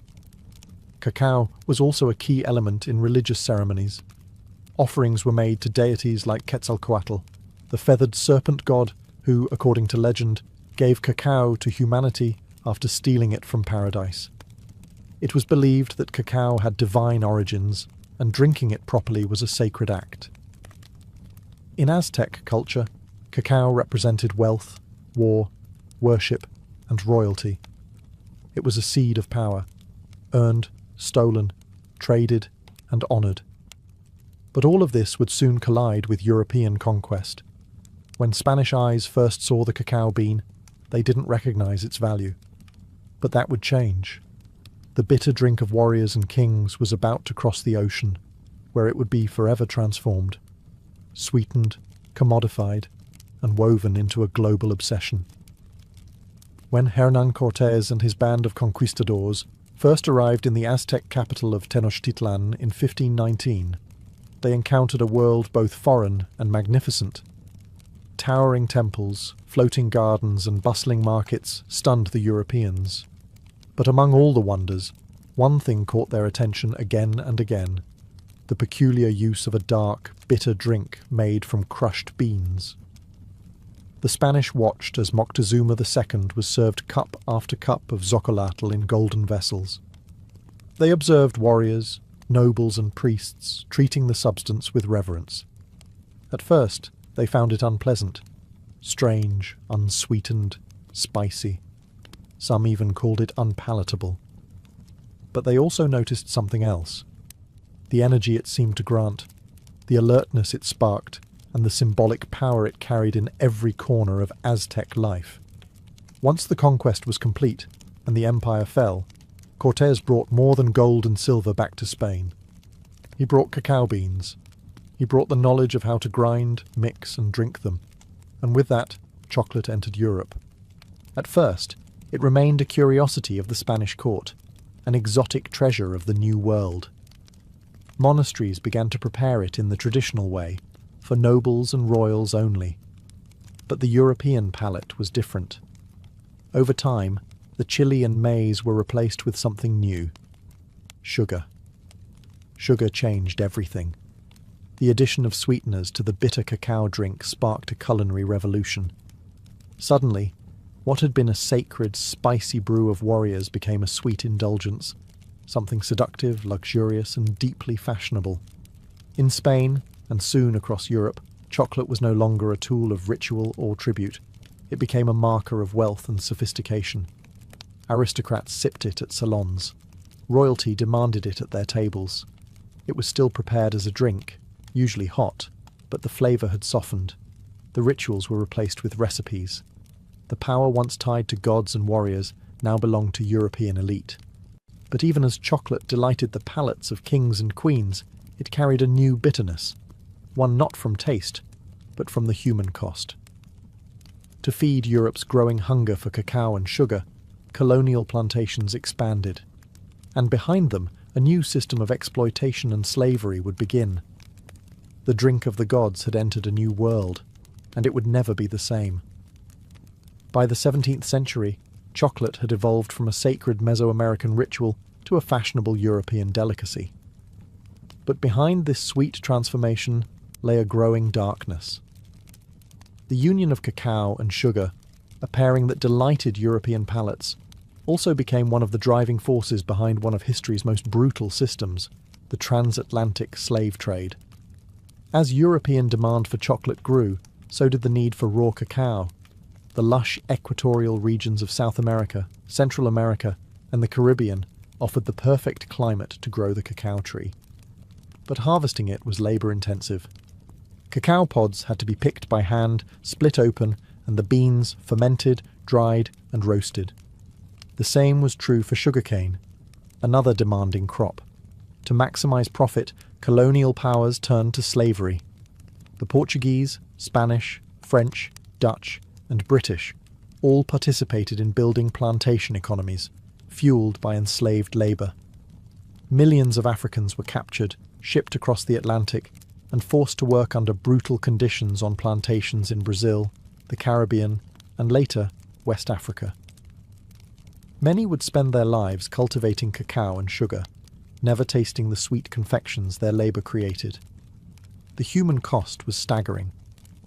Cacao was also a key element in religious ceremonies. Offerings were made to deities like Quetzalcoatl, the feathered serpent god who, according to legend, gave cacao to humanity after stealing it from paradise. It was believed that cacao had divine origins, and drinking it properly was a sacred act. In Aztec culture, cacao represented wealth, war, worship, and royalty. It was a seed of power, earned, stolen, traded, and honoured. But all of this would soon collide with European conquest. When Spanish eyes first saw the cacao bean, they didn't recognise its value. But that would change. The bitter drink of warriors and kings was about to cross the ocean, where it would be forever transformed, sweetened, commodified, and woven into a global obsession. When Hernán Cortés and his band of conquistadors first arrived in the Aztec capital of Tenochtitlan in 1519, they encountered a world both foreign and magnificent. Towering temples, floating gardens, and bustling markets stunned the Europeans. But among all the wonders, one thing caught their attention again and again: the peculiar use of a dark, bitter drink made from crushed beans. The Spanish watched as Moctezuma II was served cup after cup of xocolatl in golden vessels. They observed warriors, nobles and priests treating the substance with reverence. At first, they found it unpleasant, strange, unsweetened, spicy. Some even called it unpalatable. But they also noticed something else: the energy it seemed to grant, the alertness it sparked, and the symbolic power it carried in every corner of Aztec life. Once the conquest was complete, and the empire fell, Cortés brought more than gold and silver back to Spain. He brought cacao beans. He brought the knowledge of how to grind, mix, and drink them. And with that, chocolate entered Europe. At first, it remained a curiosity of the Spanish court, an exotic treasure of the New World. Monasteries began to prepare it in the traditional way, for nobles and royals only. But the European palate was different. Over time, the chili and maize were replaced with something new: sugar. Sugar changed everything. The addition of sweeteners to the bitter cacao drink sparked a culinary revolution. Suddenly, what had been a sacred, spicy brew of warriors became a sweet indulgence, something seductive, luxurious, and deeply fashionable. In Spain, and soon across Europe, chocolate was no longer a tool of ritual or tribute. It became a marker of wealth and sophistication. Aristocrats sipped it at salons. Royalty demanded it at their tables. It was still prepared as a drink, usually hot, but the flavour had softened. The rituals were replaced with recipes. The power once tied to gods and warriors now belonged to European elite. But even as chocolate delighted the palates of kings and queens, it carried a new bitterness, one not from taste, but from the human cost. To feed Europe's growing hunger for cacao and sugar, colonial plantations expanded, and behind them a new system of exploitation and slavery would begin. The drink of the gods had entered a new world, and it would never be the same. By the 17th century, chocolate had evolved from a sacred Mesoamerican ritual to a fashionable European delicacy. But behind this sweet transformation lay a growing darkness. The union of cacao and sugar, a pairing that delighted European palates, also became one of the driving forces behind one of history's most brutal systems, the transatlantic slave trade. As European demand for chocolate grew, so did the need for raw cacao. The lush equatorial regions of South America, Central America, and the Caribbean offered the perfect climate to grow the cacao tree. But harvesting it was labour-intensive. Cacao pods had to be picked by hand, split open, and the beans fermented, dried, and roasted. The same was true for sugarcane, another demanding crop. To maximise profit, colonial powers turned to slavery. The Portuguese, Spanish, French, Dutch, and British all participated in building plantation economies, fueled by enslaved labour. Millions of Africans were captured, shipped across the Atlantic, and forced to work under brutal conditions on plantations in Brazil, the Caribbean, and later, West Africa. Many would spend their lives cultivating cacao and sugar, never tasting the sweet confections their labour created. The human cost was staggering.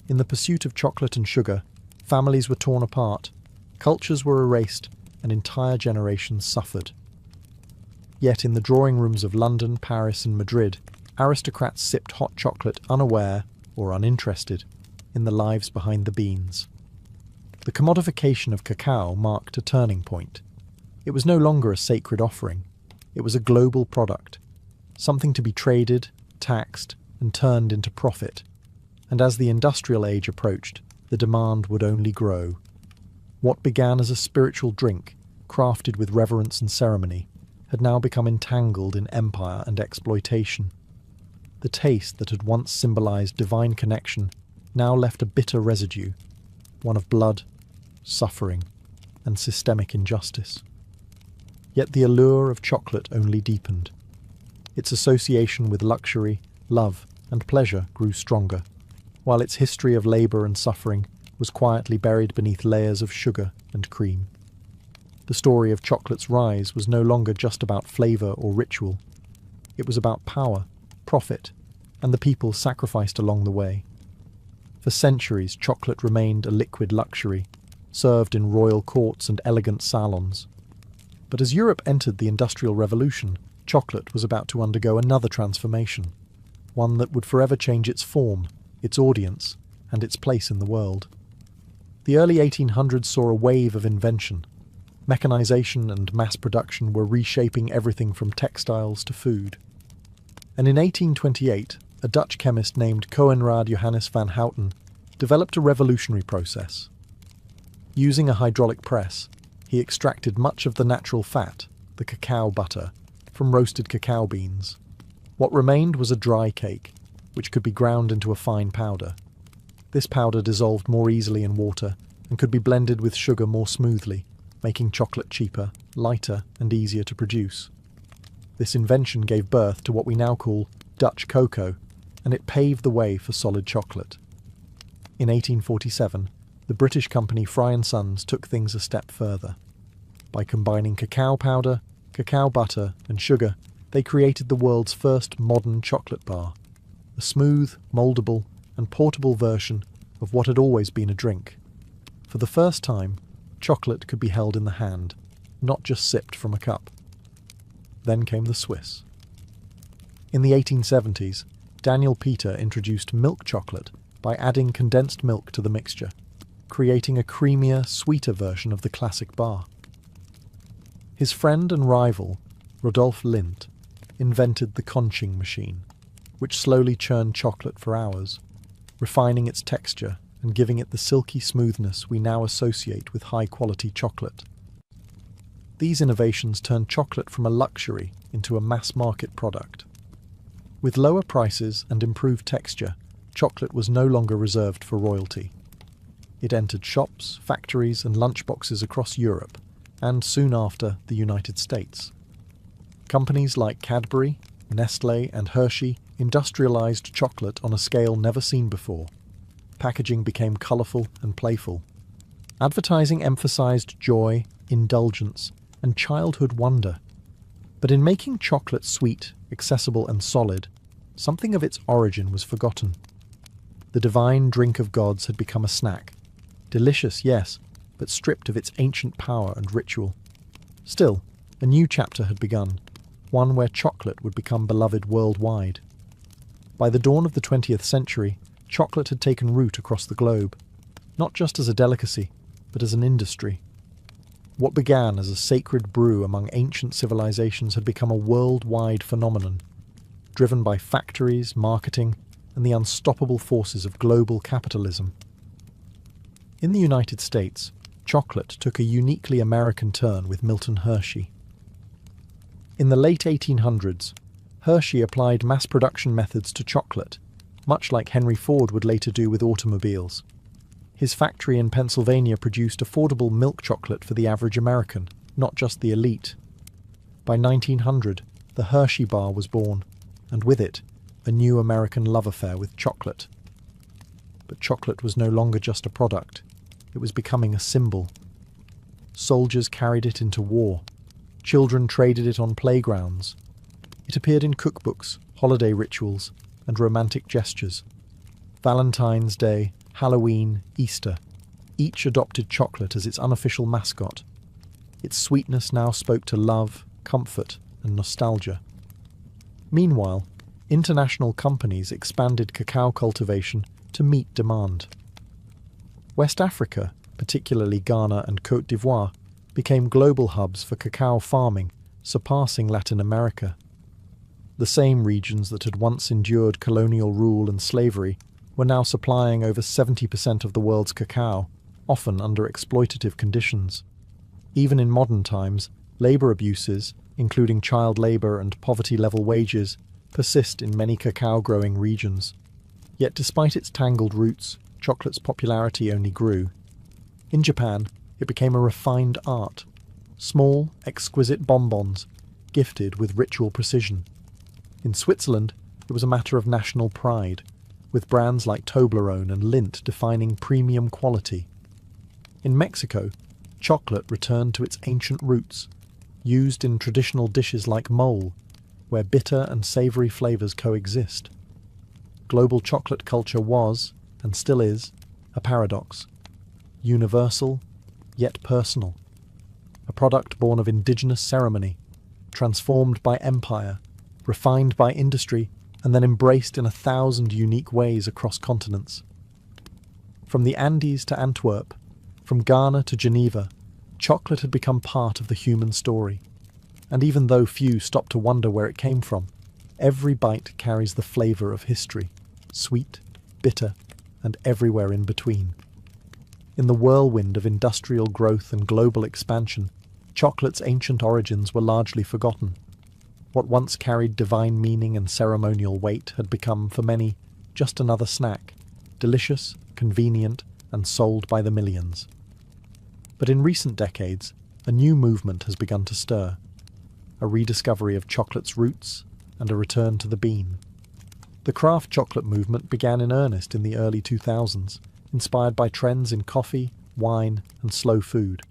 In the pursuit of chocolate and sugar, families were torn apart, cultures were erased, and entire generations suffered. Yet in the drawing rooms of London, Paris, and Madrid, aristocrats sipped hot chocolate unaware, or uninterested, in the lives behind the beans. The commodification of cacao marked a turning point. It was no longer a sacred offering. It was a global product, something to be traded, taxed, and turned into profit. And as the industrial age approached, the demand would only grow. What began as a spiritual drink, crafted with reverence and ceremony, had now become entangled in empire and exploitation. The taste that had once symbolized divine connection now left a bitter residue, one of blood, suffering, and systemic injustice. Yet the allure of chocolate only deepened. Its association with luxury, love, and pleasure grew stronger, while its history of labour and suffering was quietly buried beneath layers of sugar and cream. The story of chocolate's rise was no longer just about flavour or ritual. It was about power, profit, and the people sacrificed along the way. For centuries, chocolate remained a liquid luxury, served in royal courts and elegant salons. But as Europe entered the Industrial Revolution, chocolate was about to undergo another transformation, one that would forever change its form, its audience, and its place in the world. The early 1800s saw a wave of invention. Mechanization and mass production were reshaping everything from textiles to food. And in 1828, a Dutch chemist named Coenraad Johannes van Houten developed a revolutionary process. Using a hydraulic press, he extracted much of the natural fat, the cacao butter, from roasted cacao beans. What remained was a dry cake, which could be ground into a fine powder. This powder dissolved more easily in water and could be blended with sugar more smoothly, making chocolate cheaper, lighter, and easier to produce. This invention gave birth to what we now call Dutch cocoa, and it paved the way for solid chocolate. In 1847, the British company Fry & Sons took things a step further. By combining cacao powder, cacao butter, and sugar, they created the world's first modern chocolate bar, a smooth, mouldable, and portable version of what had always been a drink. For the first time, chocolate could be held in the hand, not just sipped from a cup. Then came the Swiss. In the 1870s, Daniel Peter introduced milk chocolate by adding condensed milk to the mixture, creating a creamier, sweeter version of the classic bar. His friend and rival, Rodolphe Lindt, invented the conching machine, which slowly churned chocolate for hours, refining its texture and giving it the silky smoothness we now associate with high-quality chocolate. These innovations turned chocolate from a luxury into a mass-market product. With lower prices and improved texture, chocolate was no longer reserved for royalty. It entered shops, factories, and lunchboxes across Europe, and soon after, the United States. Companies like Cadbury, Nestlé, and Hershey industrialized chocolate on a scale never seen before. Packaging became colourful and playful. Advertising emphasized joy, indulgence, and childhood wonder. But in making chocolate sweet, accessible, and solid, something of its origin was forgotten. The divine drink of gods had become a snack. Delicious, yes, but stripped of its ancient power and ritual. Still, a new chapter had begun, one where chocolate would become beloved worldwide. By the dawn of the 20th century, chocolate had taken root across the globe, not just as a delicacy, but as an industry. What began as a sacred brew among ancient civilizations had become a worldwide phenomenon, driven by factories, marketing, and the unstoppable forces of global capitalism. In the United States, chocolate took a uniquely American turn with Milton Hershey. In the late 1800s, Hershey applied mass production methods to chocolate, much like Henry Ford would later do with automobiles. His factory in Pennsylvania produced affordable milk chocolate for the average American, not just the elite. By 1900, the Hershey bar was born, and with it, a new American love affair with chocolate. But chocolate was no longer just a product. It was becoming a symbol. Soldiers carried it into war. Children traded it on playgrounds. It appeared in cookbooks, holiday rituals, and romantic gestures. Valentine's Day, Halloween, Easter, each adopted chocolate as its unofficial mascot. Its sweetness now spoke to love, comfort, and nostalgia. Meanwhile, international companies expanded cacao cultivation to meet demand. West Africa, particularly Ghana and Côte d'Ivoire, became global hubs for cacao farming, surpassing Latin America. The same regions that had once endured colonial rule and slavery were now supplying over 70% of the world's cacao, often under exploitative conditions. Even in modern times, labour abuses, including child labour and poverty-level wages, persist in many cacao-growing regions. Yet despite its tangled roots, chocolate's popularity only grew. In Japan, it became a refined art. Small, exquisite bonbons, gifted with ritual precision. In Switzerland, it was a matter of national pride, with brands like Toblerone and Lindt defining premium quality. In Mexico, chocolate returned to its ancient roots, used in traditional dishes like mole, where bitter and savoury flavours coexist. Global chocolate culture was, and still is, a paradox. Universal, yet personal. A product born of indigenous ceremony, transformed by empire, refined by industry, and then embraced in 1,000 unique ways across continents. From the Andes to Antwerp, from Ghana to Geneva, chocolate had become part of the human story. And even though few stop to wonder where it came from, every bite carries the flavour of history, sweet, bitter, and everywhere in between. In the whirlwind of industrial growth and global expansion, chocolate's ancient origins were largely forgotten. What once carried divine meaning and ceremonial weight had become, for many, just another snack, delicious, convenient, and sold by the millions. But in recent decades, a new movement has begun to stir. A rediscovery of chocolate's roots and a return to the bean. The craft chocolate movement began in earnest in the early 2000s, inspired by trends in coffee, wine, and slow food.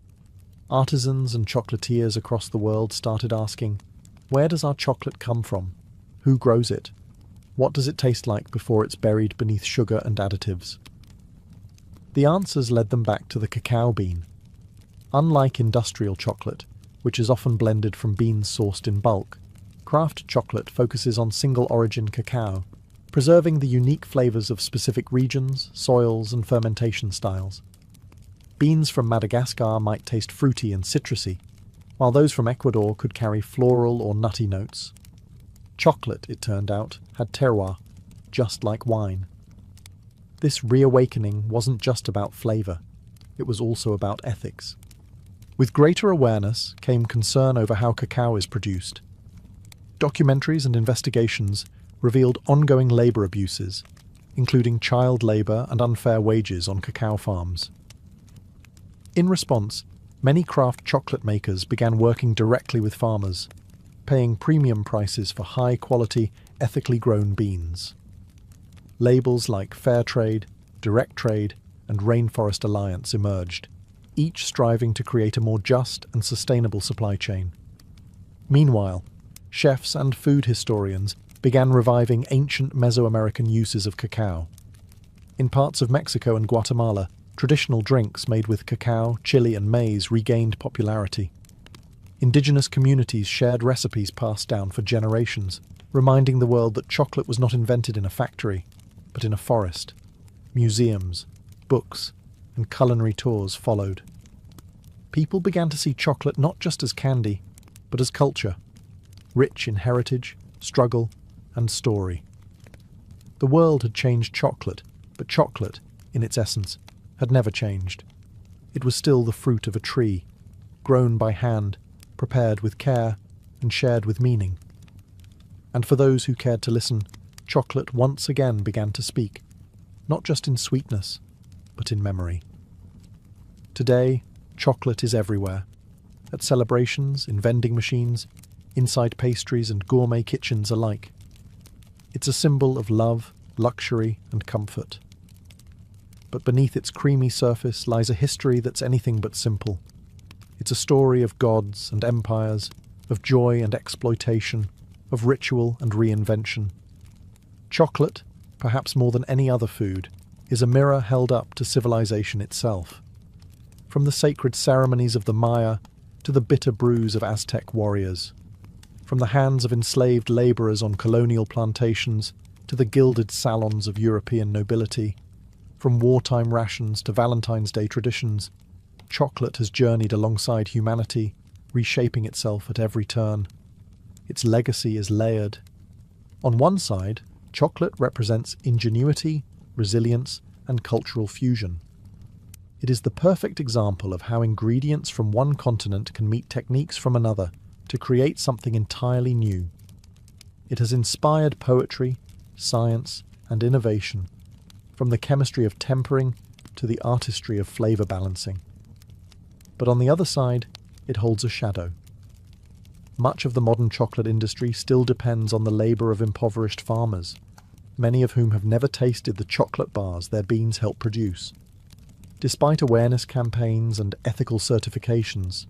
Artisans and chocolatiers across the world started asking, where does our chocolate come from? Who grows it? What does it taste like before it's buried beneath sugar and additives? The answers led them back to the cacao bean. Unlike industrial chocolate, which is often blended from beans sourced in bulk, craft chocolate focuses on single-origin cacao, preserving the unique flavours of specific regions, soils, and fermentation styles. Beans from Madagascar might taste fruity and citrusy, while those from Ecuador could carry floral or nutty notes. Chocolate, it turned out, had terroir, just like wine. This reawakening wasn't just about flavour, it was also about ethics. With greater awareness came concern over how cacao is produced. Documentaries and investigations revealed ongoing labour abuses, including child labour and unfair wages on cacao farms. In response, many craft chocolate makers began working directly with farmers, paying premium prices for high-quality, ethically grown beans. Labels like Fair Trade, Direct Trade, and Rainforest Alliance emerged, each striving to create a more just and sustainable supply chain. Meanwhile, chefs and food historians began reviving ancient Mesoamerican uses of cacao. In parts of Mexico and Guatemala, traditional drinks made with cacao, chili, and maize regained popularity. Indigenous communities shared recipes passed down for generations, reminding the world that chocolate was not invented in a factory, but in a forest. Museums, books, and culinary tours followed. People began to see chocolate not just as candy, but as culture, rich in heritage, struggle, and story. The world had changed chocolate, but chocolate, in its essence, had never changed. It was still the fruit of a tree, grown by hand, prepared with care, and shared with meaning. And for those who cared to listen, chocolate once again began to speak, not just in sweetness, but in memory. Today, chocolate is everywhere. At celebrations, in vending machines, inside pastries and gourmet kitchens alike. It's a symbol of love, luxury, and comfort. But beneath its creamy surface lies a history that's anything but simple. It's a story of gods and empires, of joy and exploitation, of ritual and reinvention. Chocolate, perhaps more than any other food, is a mirror held up to civilization itself. From the sacred ceremonies of the Maya to the bitter brews of Aztec warriors. From the hands of enslaved labourers on colonial plantations to the gilded salons of European nobility. From wartime rations to Valentine's Day traditions, chocolate has journeyed alongside humanity, reshaping itself at every turn. Its legacy is layered. On one side, chocolate represents ingenuity, resilience, and cultural fusion. It is the perfect example of how ingredients from one continent can meet techniques from another to create something entirely new. It has inspired poetry, science, and innovation, from the chemistry of tempering to the artistry of flavour balancing. But on the other side, it holds a shadow. Much of the modern chocolate industry still depends on the labour of impoverished farmers, many of whom have never tasted the chocolate bars their beans help produce. Despite awareness campaigns and ethical certifications,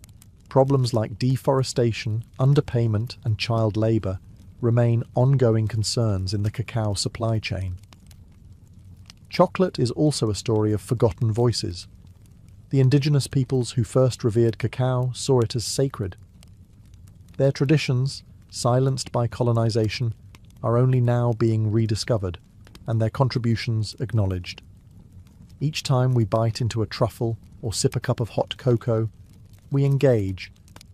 problems like deforestation, underpayment, and child labour remain ongoing concerns in the cacao supply chain. Chocolate is also a story of forgotten voices. The indigenous peoples who first revered cacao saw it as sacred. Their traditions, silenced by colonization, are only now being rediscovered, and their contributions acknowledged. Each time we bite into a truffle or sip a cup of hot cocoa, we engage,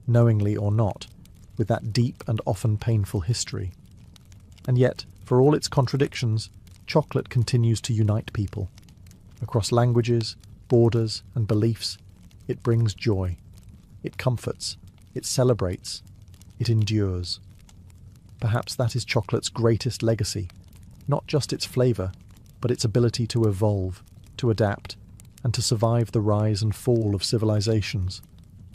knowingly or not, with that deep and often painful history. And yet, for all its contradictions, chocolate continues to unite people. Across languages, borders, and beliefs, it brings joy. It comforts. It celebrates. It endures. Perhaps that is chocolate's greatest legacy, not just its flavour, but its ability to evolve, to adapt, and to survive the rise and fall of civilizations.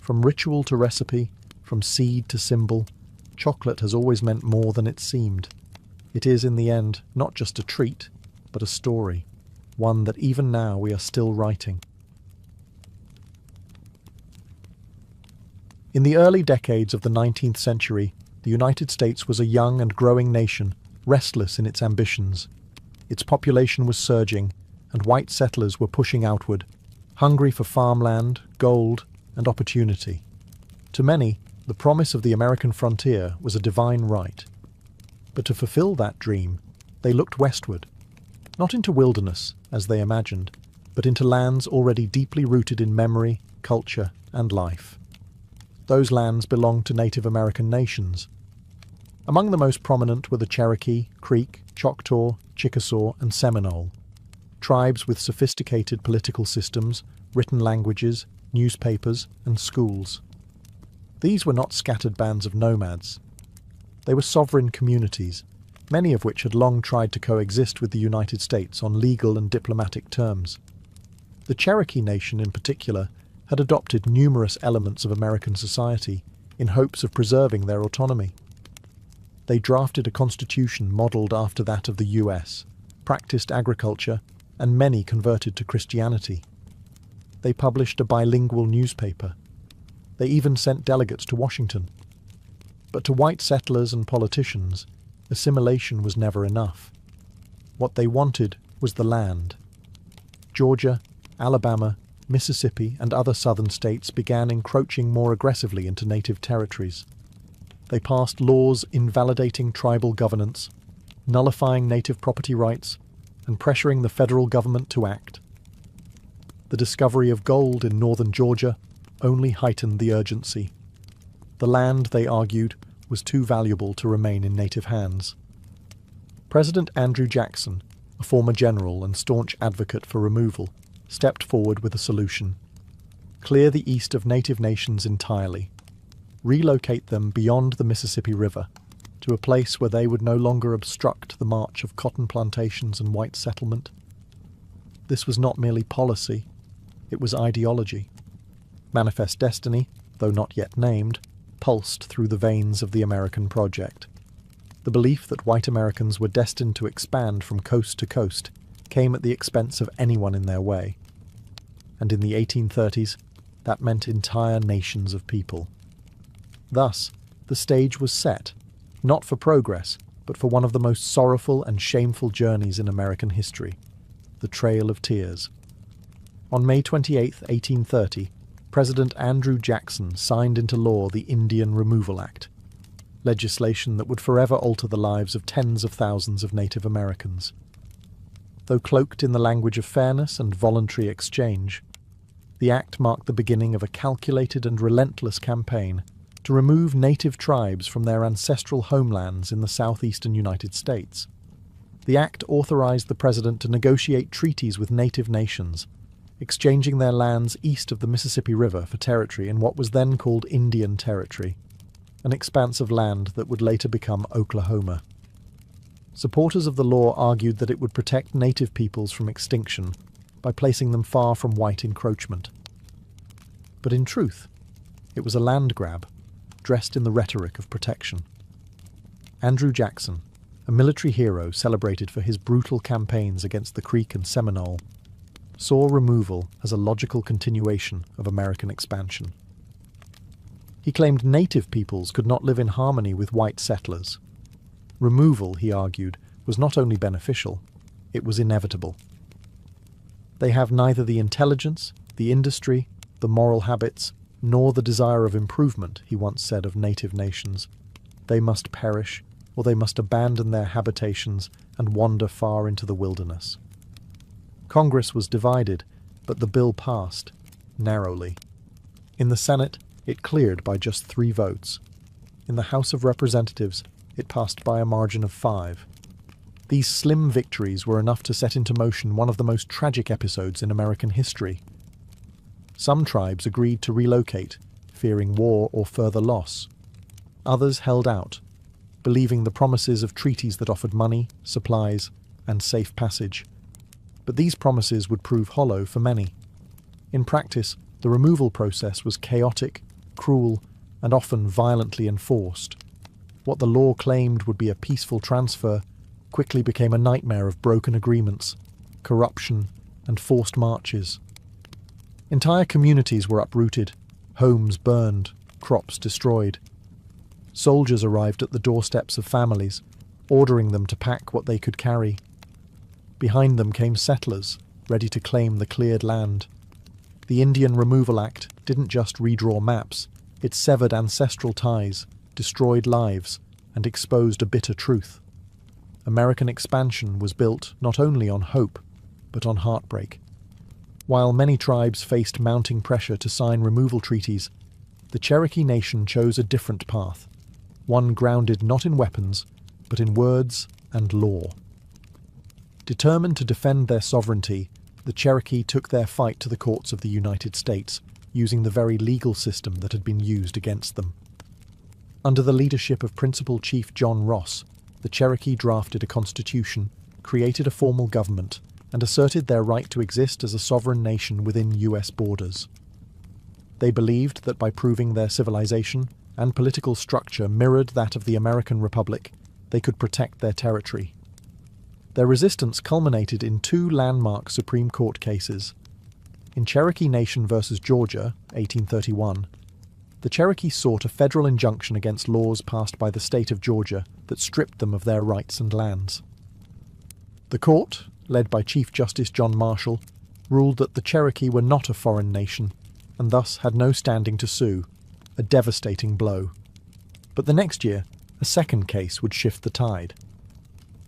From ritual to recipe, from seed to symbol, chocolate has always meant more than it seemed. It is, in the end, not just a treat, but a story, one that even now we are still writing. In the early decades of the 19th century, the United States was a young and growing nation, restless in its ambitions. Its population was surging, and white settlers were pushing outward, hungry for farmland, gold, and opportunity. To many, the promise of the American frontier was a divine right. But to fulfill that dream, they looked westward, not into wilderness, as they imagined, but into lands already deeply rooted in memory, culture, and life. Those lands belonged to Native American nations. Among the most prominent were the Cherokee, Creek, Choctaw, Chickasaw, and Seminole, tribes with sophisticated political systems, written languages, newspapers, and schools. These were not scattered bands of nomads. They were sovereign communities, many of which had long tried to coexist with the United States on legal and diplomatic terms. The Cherokee Nation, in particular, had adopted numerous elements of American society in hopes of preserving their autonomy. They drafted a constitution modelled after that of the US, practiced agriculture, and many converted to Christianity. They published a bilingual newspaper. They even sent delegates to Washington. But to white settlers and politicians, assimilation was never enough. What they wanted was the land. Georgia, Alabama, Mississippi, and other southern states began encroaching more aggressively into native territories. They passed laws invalidating tribal governance, nullifying native property rights, and pressuring the federal government to act. The discovery of gold in northern Georgia only heightened the urgency. The land, they argued, was too valuable to remain in native hands. President Andrew Jackson, a former general and staunch advocate for removal, stepped forward with a solution. Clear the east of native nations entirely. Relocate them beyond the Mississippi River, to a place where they would no longer obstruct the march of cotton plantations and white settlement. This was not merely policy, it was ideology. Manifest Destiny, though not yet named, pulsed through the veins of the American project. The belief that white Americans were destined to expand from coast to coast came at the expense of anyone in their way. And in the 1830s, that meant entire nations of people. Thus, the stage was set, not for progress, but for one of the most sorrowful and shameful journeys in American history, the Trail of Tears. On May 28, 1830, President Andrew Jackson signed into law the Indian Removal Act, legislation that would forever alter the lives of tens of thousands of Native Americans. Though cloaked in the language of fairness and voluntary exchange, the act marked the beginning of a calculated and relentless campaign to remove native tribes from their ancestral homelands in the southeastern United States. The act authorized the president to negotiate treaties with native nations, exchanging their lands east of the Mississippi River for territory in what was then called Indian Territory, an expanse of land that would later become Oklahoma. Supporters of the law argued that it would protect native peoples from extinction by placing them far from white encroachment. But in truth, it was a land grab, dressed in the rhetoric of protection. Andrew Jackson, a military hero celebrated for his brutal campaigns against the Creek and Seminole, saw removal as a logical continuation of American expansion. He claimed native peoples could not live in harmony with white settlers. Removal, he argued, was not only beneficial, it was inevitable. They have neither the intelligence, the industry, the moral habits, nor the desire of improvement, he once said of native nations. They must perish, or they must abandon their habitations and wander far into the wilderness. Congress was divided, but the bill passed, narrowly. In the Senate, it cleared by just 3 votes. In the House of Representatives, it passed by a margin of 5. These slim victories were enough to set into motion one of the most tragic episodes in American history. Some tribes agreed to relocate, fearing war or further loss. Others held out, believing the promises of treaties that offered money, supplies, and safe passage. But these promises would prove hollow for many. In practice, the removal process was chaotic, cruel, and often violently enforced. What the law claimed would be a peaceful transfer quickly became a nightmare of broken agreements, corruption, and forced marches. Entire communities were uprooted, homes burned, crops destroyed. Soldiers arrived at the doorsteps of families, ordering them to pack what they could carry. Behind them came settlers, ready to claim the cleared land. The Indian Removal Act didn't just redraw maps, it severed ancestral ties, destroyed lives, and exposed a bitter truth. American expansion was built not only on hope, but on heartbreak. While many tribes faced mounting pressure to sign removal treaties, the Cherokee Nation chose a different path, one grounded not in weapons, but in words and law. Determined to defend their sovereignty, the Cherokee took their fight to the courts of the United States, using the very legal system that had been used against them. Under the leadership of Principal Chief John Ross, the Cherokee drafted a constitution, created a formal government, and asserted their right to exist as a sovereign nation within U.S. borders. They believed that by proving their civilization and political structure mirrored that of the American Republic, they could protect their territory. Their resistance culminated in two landmark Supreme Court cases. In Cherokee Nation v. Georgia, 1831, the Cherokee sought a federal injunction against laws passed by the state of Georgia that stripped them of their rights and lands. The court, led by Chief Justice John Marshall, ruled that the Cherokee were not a foreign nation and thus had no standing to sue, a devastating blow. But the next year, a second case would shift the tide.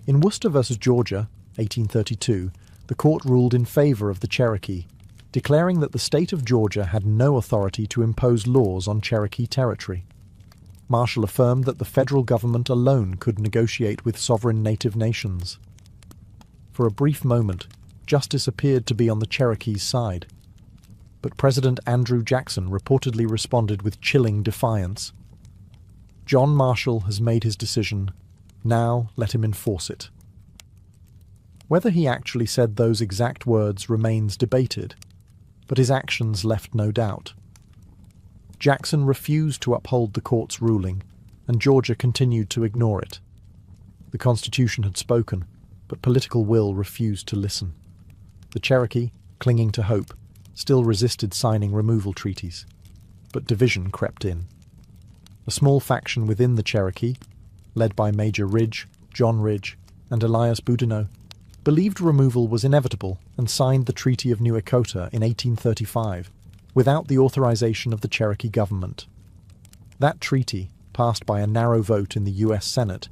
In Worcester v. Georgia, 1832, the court ruled in favour of the Cherokee, declaring that the state of Georgia had no authority to impose laws on Cherokee territory. Marshall affirmed that the federal government alone could negotiate with sovereign native nations. For a brief moment, justice appeared to be on the Cherokee's side. But President Andrew Jackson reportedly responded with chilling defiance. "John Marshall has made his decision. Now let him enforce it." Whether he actually said those exact words remains debated, but his actions left no doubt. Jackson refused to uphold the court's ruling, and Georgia continued to ignore it. The Constitution had spoken, but political will refused to listen. The Cherokee, clinging to hope, still resisted signing removal treaties, but division crept in. A small faction within the Cherokee, led by Major Ridge, John Ridge, and Elias Boudinot, believed removal was inevitable and signed the Treaty of New Echota in 1835 without the authorization of the Cherokee government. That treaty, passed by a narrow vote in the U.S. Senate,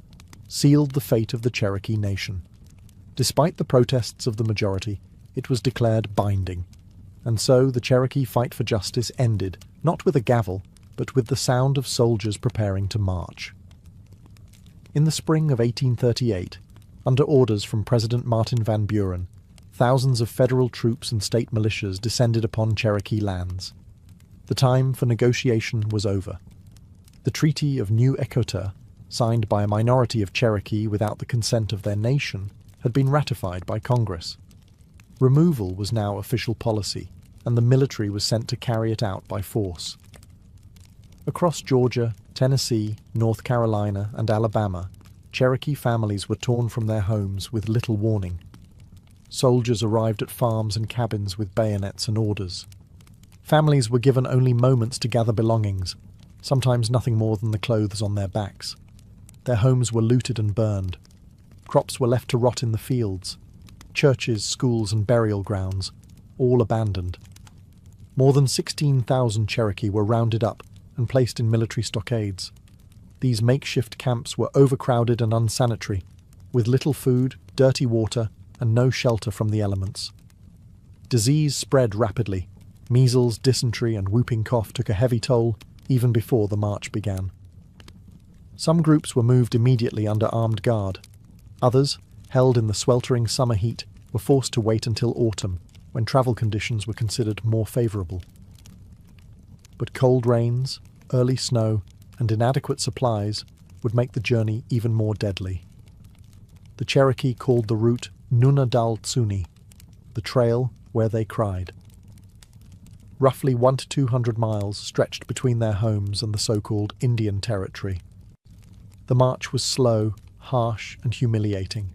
sealed the fate of the Cherokee Nation. Despite the protests of the majority, it was declared binding, and so the Cherokee fight for justice ended, not with a gavel, but with the sound of soldiers preparing to march. In the spring of 1838, under orders from President Martin Van Buren, thousands of federal troops and state militias descended upon Cherokee lands. The time for negotiation was over. The Treaty of New Echota, signed by a minority of Cherokee without the consent of their nation, had been ratified by Congress. Removal was now official policy, and the military was sent to carry it out by force. Across Georgia, Tennessee, North Carolina, and Alabama, Cherokee families were torn from their homes with little warning. Soldiers arrived at farms and cabins with bayonets and orders. Families were given only moments to gather belongings, sometimes nothing more than the clothes on their backs. Their homes were looted and burned. Crops were left to rot in the fields. Churches, schools, and burial grounds, all abandoned. More than 16,000 Cherokee were rounded up and placed in military stockades. These makeshift camps were overcrowded and unsanitary, with little food, dirty water, and no shelter from the elements. Disease spread rapidly. Measles, dysentery, and whooping cough took a heavy toll even before the march began. Some groups were moved immediately under armed guard. Others, held in the sweltering summer heat, were forced to wait until autumn, when travel conditions were considered more favourable. But cold rains, early snow, and inadequate supplies would make the journey even more deadly. The Cherokee called the route Nuna Dal Tsuni, the trail where they cried. Roughly 100 to 200 miles stretched between their homes and the so-called Indian Territory. The march was slow, harsh, and humiliating.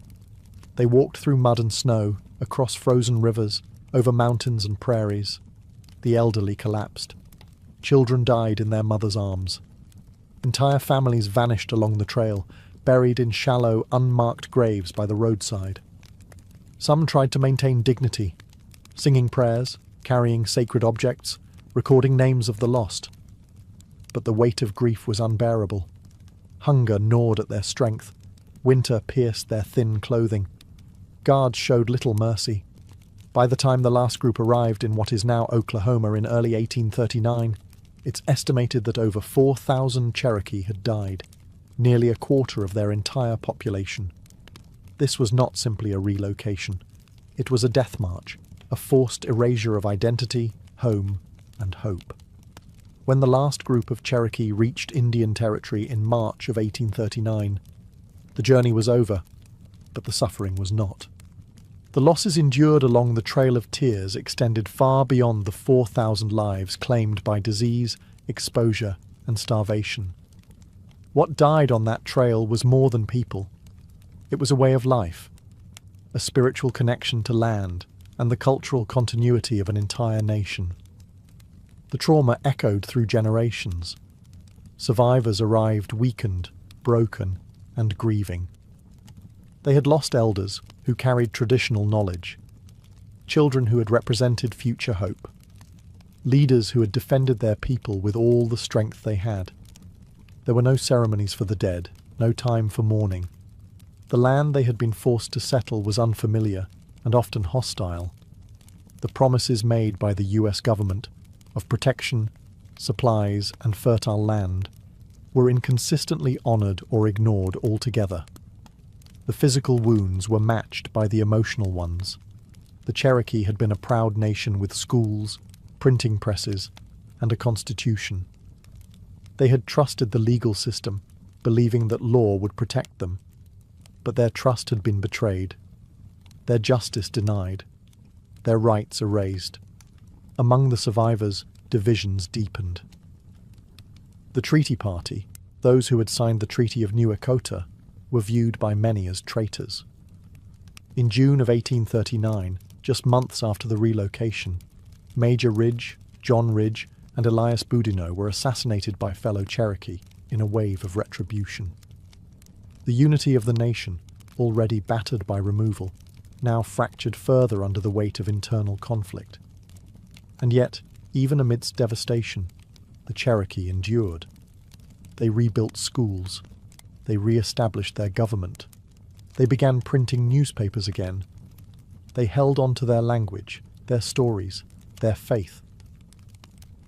They walked through mud and snow, across frozen rivers, over mountains and prairies. The elderly collapsed. Children died in their mothers' arms. Entire families vanished along the trail, buried in shallow, unmarked graves by the roadside. Some tried to maintain dignity, singing prayers, carrying sacred objects, recording names of the lost. But the weight of grief was unbearable. Hunger gnawed at their strength. Winter pierced their thin clothing. Guards showed little mercy. By the time the last group arrived in what is now Oklahoma in early 1839, it's estimated that over 4,000 Cherokee had died, nearly a quarter of their entire population. This was not simply a relocation. It was a death march, a forced erasure of identity, home, and hope. When the last group of Cherokee reached Indian Territory in March of 1839, The journey was over, but the suffering was not. The losses endured along the Trail of Tears extended far beyond the 4,000 lives claimed by disease, exposure, and starvation. What died on that trail was more than people. It was a way of life, a spiritual connection to land, and the cultural continuity of an entire nation. The trauma echoed through generations. Survivors arrived weakened, broken, and grieving. They had lost elders who carried traditional knowledge, children who had represented future hope, leaders who had defended their people with all the strength they had. There were no ceremonies for the dead, no time for mourning. The land they had been forced to settle was unfamiliar and often hostile. The promises made by the US government of protection, supplies, and fertile land were inconsistently honoured or ignored altogether. The physical wounds were matched by the emotional ones. The Cherokee had been a proud nation with schools, printing presses, and a constitution. They had trusted the legal system, believing that law would protect them. But their trust had been betrayed, their justice denied, their rights erased. Among the survivors, divisions deepened. The treaty party, those who had signed the Treaty of New Echota, were viewed by many as traitors. In June of 1839, just months after the relocation, Major Ridge, John Ridge, and Elias Boudinot were assassinated by fellow Cherokee in a wave of retribution. The unity of the nation, already battered by removal, now fractured further under the weight of internal conflict. And yet, even amidst devastation, the Cherokee endured. They rebuilt schools. They re-established their government. They began printing newspapers again. They held on to their language, their stories, their faith.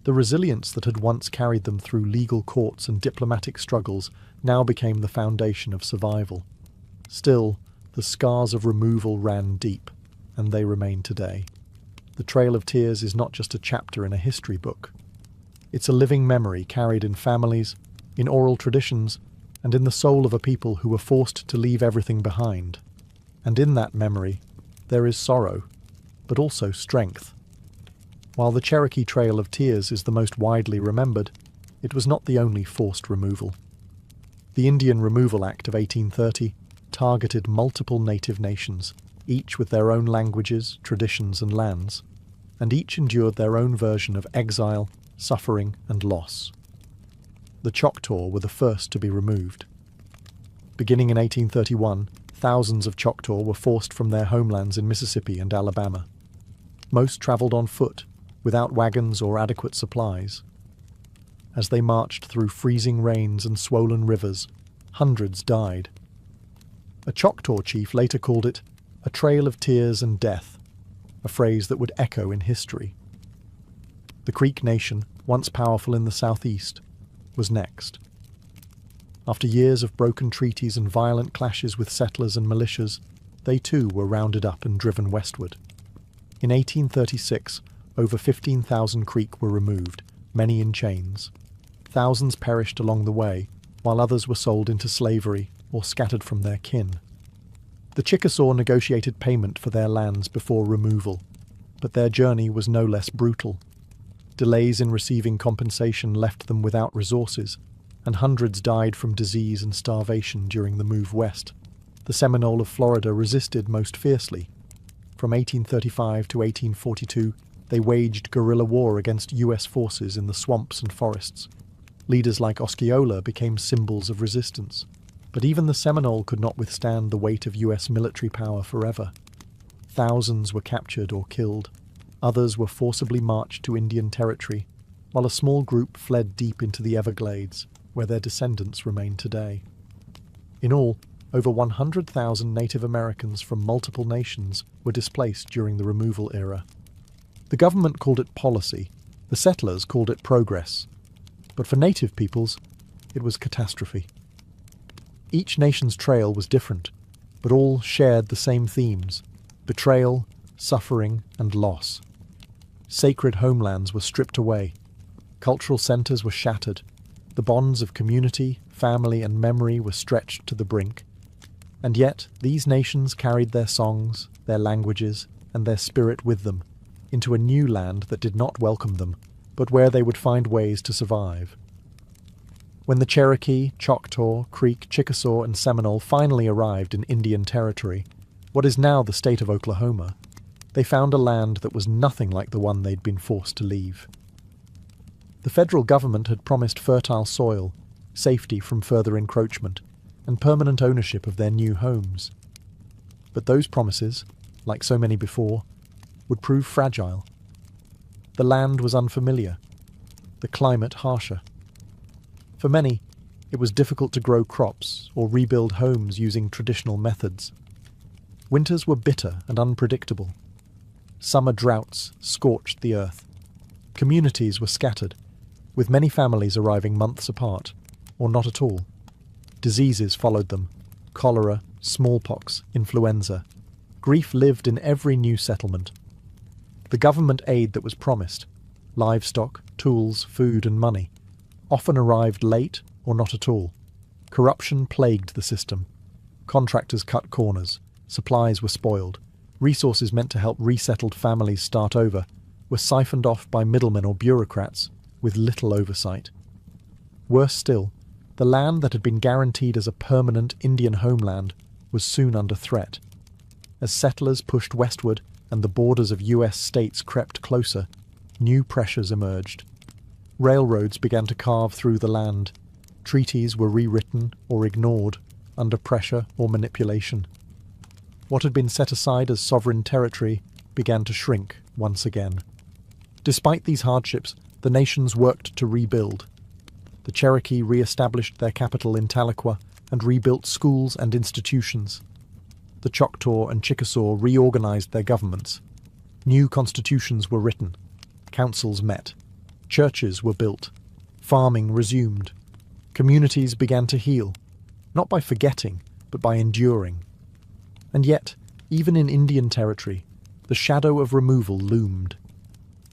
The resilience that had once carried them through legal courts and diplomatic struggles now became the foundation of survival. Still, the scars of removal ran deep, and they remain today. The Trail of Tears is not just a chapter in a history book. It's a living memory carried in families, in oral traditions, and in the soul of a people who were forced to leave everything behind. And in that memory, there is sorrow, but also strength. While the Cherokee Trail of Tears is the most widely remembered, it was not the only forced removal. The Indian Removal Act of 1830 targeted multiple native nations, each with their own languages, traditions, and lands, and each endured their own version of exile, suffering, and loss. The Choctaw were the first to be removed. Beginning in 1831, thousands of Choctaw were forced from their homelands in Mississippi and Alabama. Most travelled on foot, without wagons or adequate supplies. As they marched through freezing rains and swollen rivers, hundreds died. A Choctaw chief later called it a trail of tears and death, a phrase that would echo in history. The Creek Nation, once powerful in the southeast, was next. After years of broken treaties and violent clashes with settlers and militias, they too were rounded up and driven westward. In 1836, over 15,000 Creek were removed, many in chains. Thousands perished along the way, while others were sold into slavery or scattered from their kin. The Chickasaw negotiated payment for their lands before removal, but their journey was no less brutal. Delays in receiving compensation left them without resources, and hundreds died from disease and starvation during the move west. The Seminole of Florida resisted most fiercely. From 1835 to 1842, they waged guerrilla war against US forces in the swamps and forests. Leaders like Osceola became symbols of resistance. But even the Seminole could not withstand the weight of US military power forever. Thousands were captured or killed. Others were forcibly marched to Indian territory, while a small group fled deep into the Everglades, where their descendants remain today. In all, over 100,000 Native Americans from multiple nations were displaced during the removal era. The government called it policy, the settlers called it progress, but for Native peoples, it was catastrophe. Each nation's trail was different, but all shared the same themes: betrayal, suffering, and loss. Sacred homelands were stripped away. Cultural centers were shattered. The bonds of community, family, and memory were stretched to the brink. And yet, these nations carried their songs, their languages, and their spirit with them, into a new land that did not welcome them, but where they would find ways to survive. When the Cherokee, Choctaw, Creek, Chickasaw, and Seminole finally arrived in Indian Territory, what is now the state of Oklahoma, they found a land that was nothing like the one they'd been forced to leave. The federal government had promised fertile soil, safety from further encroachment, and permanent ownership of their new homes. But those promises, like so many before, would prove fragile. The land was unfamiliar, the climate harsher. For many, it was difficult to grow crops or rebuild homes using traditional methods. Winters were bitter and unpredictable. Summer droughts scorched the earth. Communities were scattered, with many families arriving months apart, or not at all. Diseases followed them: cholera, smallpox, influenza. Grief lived in every new settlement. The government aid that was promised, livestock, tools, food and money, often arrived late or not at all. Corruption plagued the system. Contractors cut corners, supplies were spoiled, resources meant to help resettled families start over were siphoned off by middlemen or bureaucrats with little oversight. Worse still, the land that had been guaranteed as a permanent Indian homeland was soon under threat. As settlers pushed westward and the borders of US states crept closer, new pressures emerged. Railroads began to carve through the land. Treaties were rewritten or ignored under pressure or manipulation. What had been set aside as sovereign territory began to shrink once again. Despite these hardships, the nations worked to rebuild. The Cherokee re-established their capital in Tahlequah and rebuilt schools and institutions. The Choctaw and Chickasaw reorganized their governments. New constitutions were written. Councils met. Churches were built. Farming resumed. Communities began to heal, not by forgetting, but by enduring. And yet, even in Indian Territory, the shadow of removal loomed.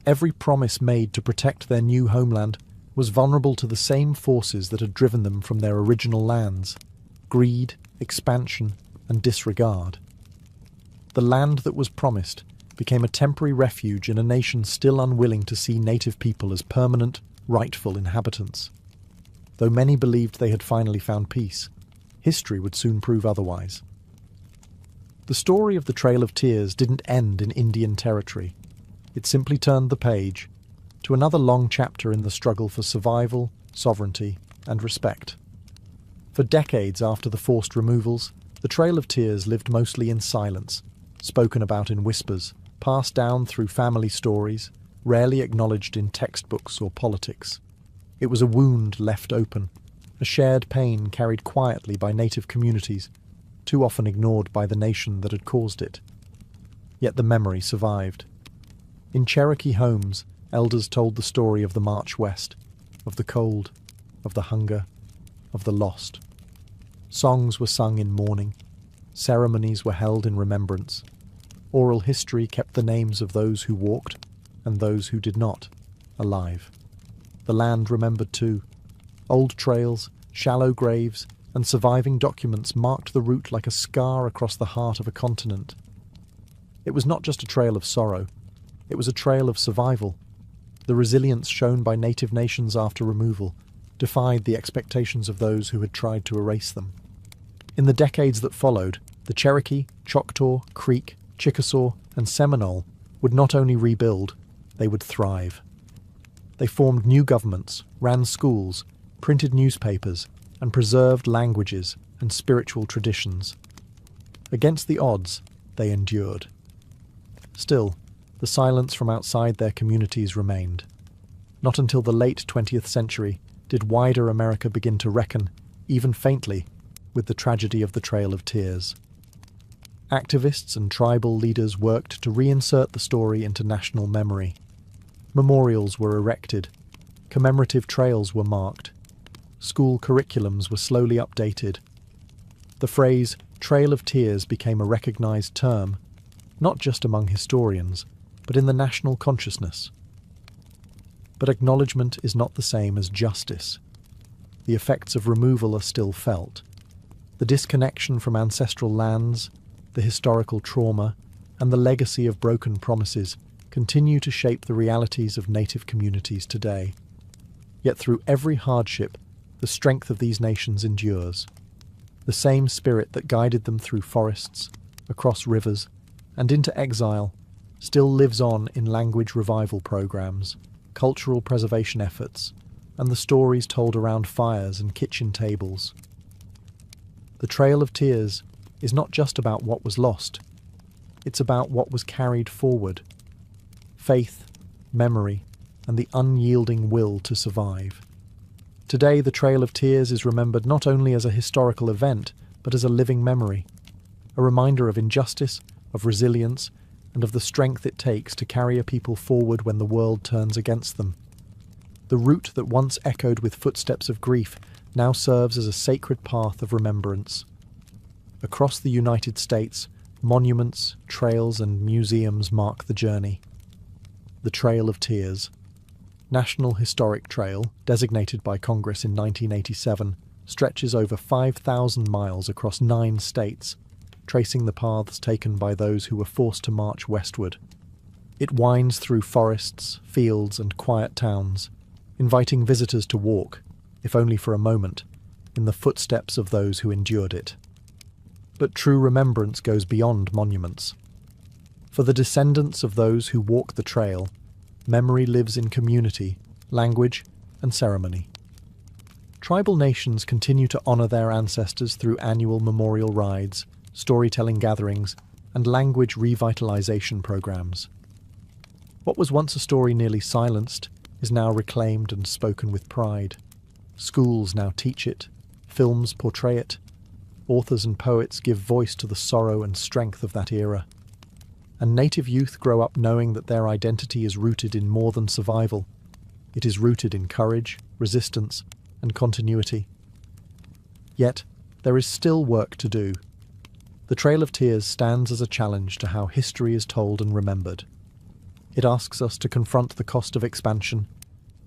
Every promise made to protect their new homeland was vulnerable to the same forces that had driven them from their original lands: greed, expansion, and disregard. The land that was promised became a temporary refuge in a nation still unwilling to see native people as permanent, rightful inhabitants. Though many believed they had finally found peace, history would soon prove otherwise. The story of the Trail of Tears didn't end in Indian Territory. It simply turned the page to another long chapter in the struggle for survival, sovereignty, and respect. For decades after the forced removals, the Trail of Tears lived mostly in silence, spoken about in whispers, passed down through family stories, rarely acknowledged in textbooks or politics. It was a wound left open, a shared pain carried quietly by native communities, too often ignored by the nation that had caused it. Yet the memory survived. In Cherokee homes, elders told the story of the march west, of the cold, of the hunger, of the lost. Songs were sung in mourning. Ceremonies were held in remembrance. Oral history kept the names of those who walked and those who did not alive. The land remembered too. Old trails, shallow graves, and surviving documents marked the route like a scar across the heart of a continent. It was not just a trail of sorrow. It was a trail of survival. The resilience shown by native nations after removal defied the expectations of those who had tried to erase them. In the decades that followed, the Cherokee, Choctaw, Creek, Chickasaw, and Seminole would not only rebuild, they would thrive. They formed new governments, ran schools, printed newspapers, and preserved languages and spiritual traditions. Against the odds, they endured. Still, the silence from outside their communities remained. Not until the late 20th century did wider America begin to reckon, even faintly, with the tragedy of the Trail of Tears. Activists and tribal leaders worked to reinsert the story into national memory. Memorials were erected. Commemorative trails were marked. School curriculums were slowly updated. The phrase Trail of Tears became a recognized term, not just among historians, but in the national consciousness. But acknowledgement is not the same as justice. The effects of removal are still felt. The disconnection from ancestral lands, the historical trauma, and the legacy of broken promises continue to shape the realities of native communities today. Yet through every hardship, the strength of these nations endures. The same spirit that guided them through forests, across rivers, and into exile still lives on in language revival programs, cultural preservation efforts, and the stories told around fires and kitchen tables. The Trail of Tears is not just about what was lost, it's about what was carried forward. Faith, memory, and the unyielding will to survive. Today, the Trail of Tears is remembered not only as a historical event, but as a living memory, a reminder of injustice, of resilience, and of the strength it takes to carry a people forward when the world turns against them. The route that once echoed with footsteps of grief now serves as a sacred path of remembrance. Across the United States, monuments, trails, and museums mark the journey. The Trail of Tears. National Historic Trail, designated by Congress in 1987, stretches over 5,000 miles across 9 states, tracing the paths taken by those who were forced to march westward. It winds through forests, fields, and quiet towns, inviting visitors to walk, if only for a moment, in the footsteps of those who endured it. But true remembrance goes beyond monuments. For the descendants of those who walk the trail, memory lives in community, language, and ceremony. Tribal nations continue to honour their ancestors through annual memorial rides, storytelling gatherings, and language revitalisation programs. What was once a story nearly silenced is now reclaimed and spoken with pride. Schools now teach it, films portray it, authors and poets give voice to the sorrow and strength of that era. And native youth grow up knowing that their identity is rooted in more than survival. It is rooted in courage, resistance, and continuity. Yet, there is still work to do. The Trail of Tears stands as a challenge to how history is told and remembered. It asks us to confront the cost of expansion,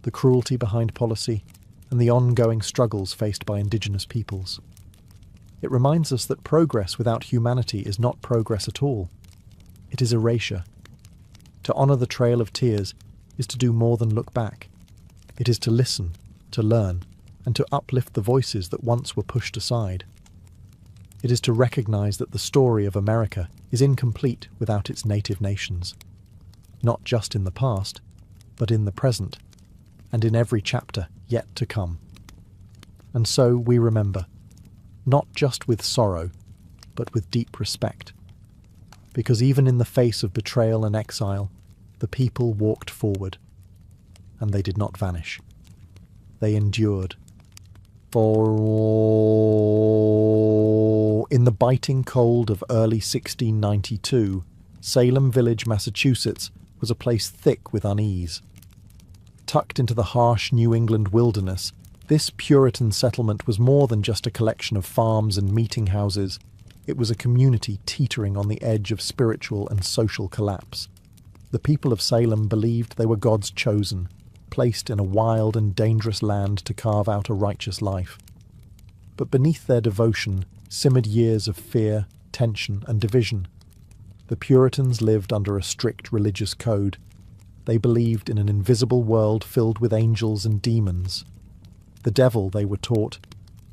the cruelty behind policy, and the ongoing struggles faced by Indigenous peoples. It reminds us that progress without humanity is not progress at all. It is erasure. To honour the Trail of Tears is to do more than look back. It is to listen, to learn, and to uplift the voices that once were pushed aside. It is to recognise that the story of America is incomplete without its native nations, not just in the past, but in the present, and in every chapter yet to come. And so we remember, not just with sorrow, but with deep respect. Because even in the face of betrayal and exile, the people walked forward, and they did not vanish. They endured. For in the biting cold of early 1692, Salem Village, Massachusetts, was a place thick with unease. Tucked into the harsh New England wilderness, this Puritan settlement was more than just a collection of farms and meeting houses. It was a community teetering on the edge of spiritual and social collapse. The people of Salem believed they were God's chosen, placed in a wild and dangerous land to carve out a righteous life. But beneath their devotion simmered years of fear, tension, and division. The Puritans lived under a strict religious code. They believed in an invisible world filled with angels and demons. The devil, they were taught,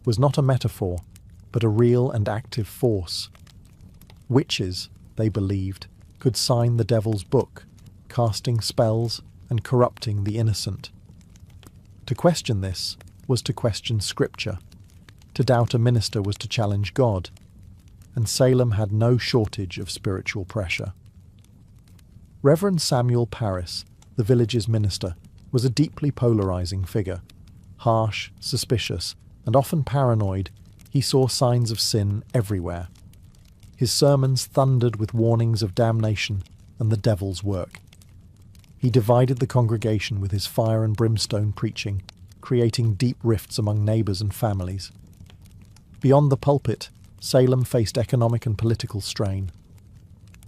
was not a metaphor, but a real and active force. Witches, they believed, could sign the devil's book, casting spells and corrupting the innocent. To question this was to question Scripture. To doubt a minister was to challenge God. And Salem had no shortage of spiritual pressure. Reverend Samuel Parris, the village's minister, was a deeply polarizing figure. Harsh, suspicious, and often paranoid, he saw signs of sin everywhere. His sermons thundered with warnings of damnation and the devil's work. He divided the congregation with his fire and brimstone preaching, creating deep rifts among neighbours and families. Beyond the pulpit, Salem faced economic and political strain.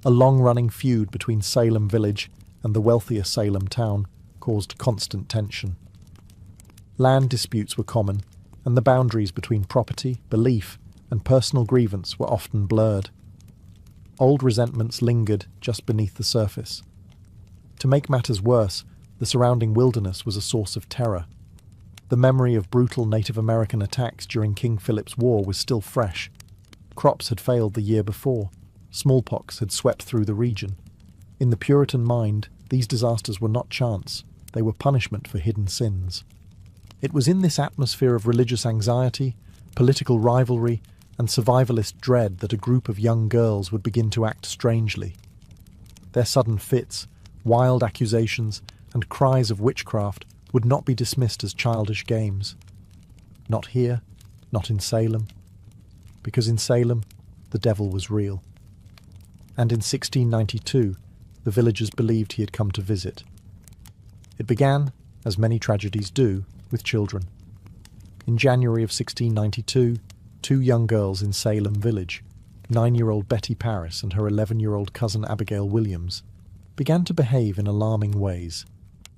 A long-running feud between Salem Village and the wealthier Salem town caused constant tension. Land disputes were common, and the boundaries between property, belief, and personal grievance were often blurred. Old resentments lingered just beneath the surface. To make matters worse, the surrounding wilderness was a source of terror. The memory of brutal Native American attacks during King Philip's War was still fresh. Crops had failed the year before. Smallpox had swept through the region. In the Puritan mind, these disasters were not chance. They were punishment for hidden sins. It was in this atmosphere of religious anxiety, political rivalry, and survivalist dread that a group of young girls would begin to act strangely. Their sudden fits, wild accusations, and cries of witchcraft would not be dismissed as childish games. Not here, not in Salem. Because in Salem, the devil was real. And in 1692, the villagers believed he had come to visit. It began, as many tragedies do, with children. In January of 1692, two young girls in Salem village, 9-year-old Betty Paris and her 11-year-old cousin Abigail Williams, began to behave in alarming ways.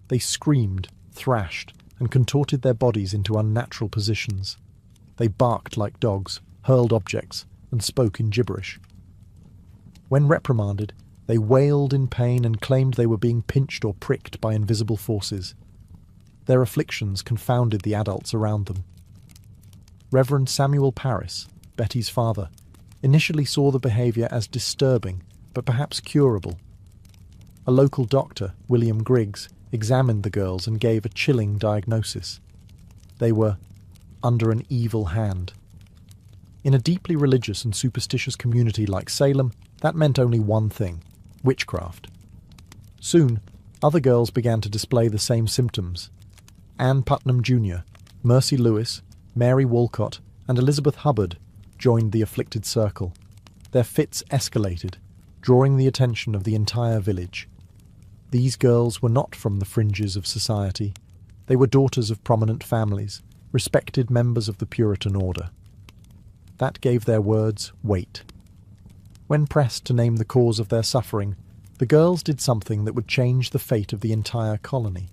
They screamed, thrashed, and contorted their bodies into unnatural positions. They barked like dogs, hurled objects, and spoke in gibberish. When reprimanded, they wailed in pain and claimed they were being pinched or pricked by invisible forces. Their afflictions confounded the adults around them. Reverend Samuel Paris, Betty's father, initially saw the behaviour as disturbing, but perhaps curable. A local doctor, William Griggs, examined the girls and gave a chilling diagnosis. They were under an evil hand. In a deeply religious and superstitious community like Salem, that meant only one thing: witchcraft. Soon, other girls began to display the same symptoms. Anne Putnam Jr., Mercy Lewis, Mary Walcott, and Elizabeth Hubbard joined the afflicted circle. Their fits escalated, drawing the attention of the entire village. These girls were not from the fringes of society. They were daughters of prominent families, respected members of the Puritan order. That gave their words weight. When pressed to name the cause of their suffering, the girls did something that would change the fate of the entire colony.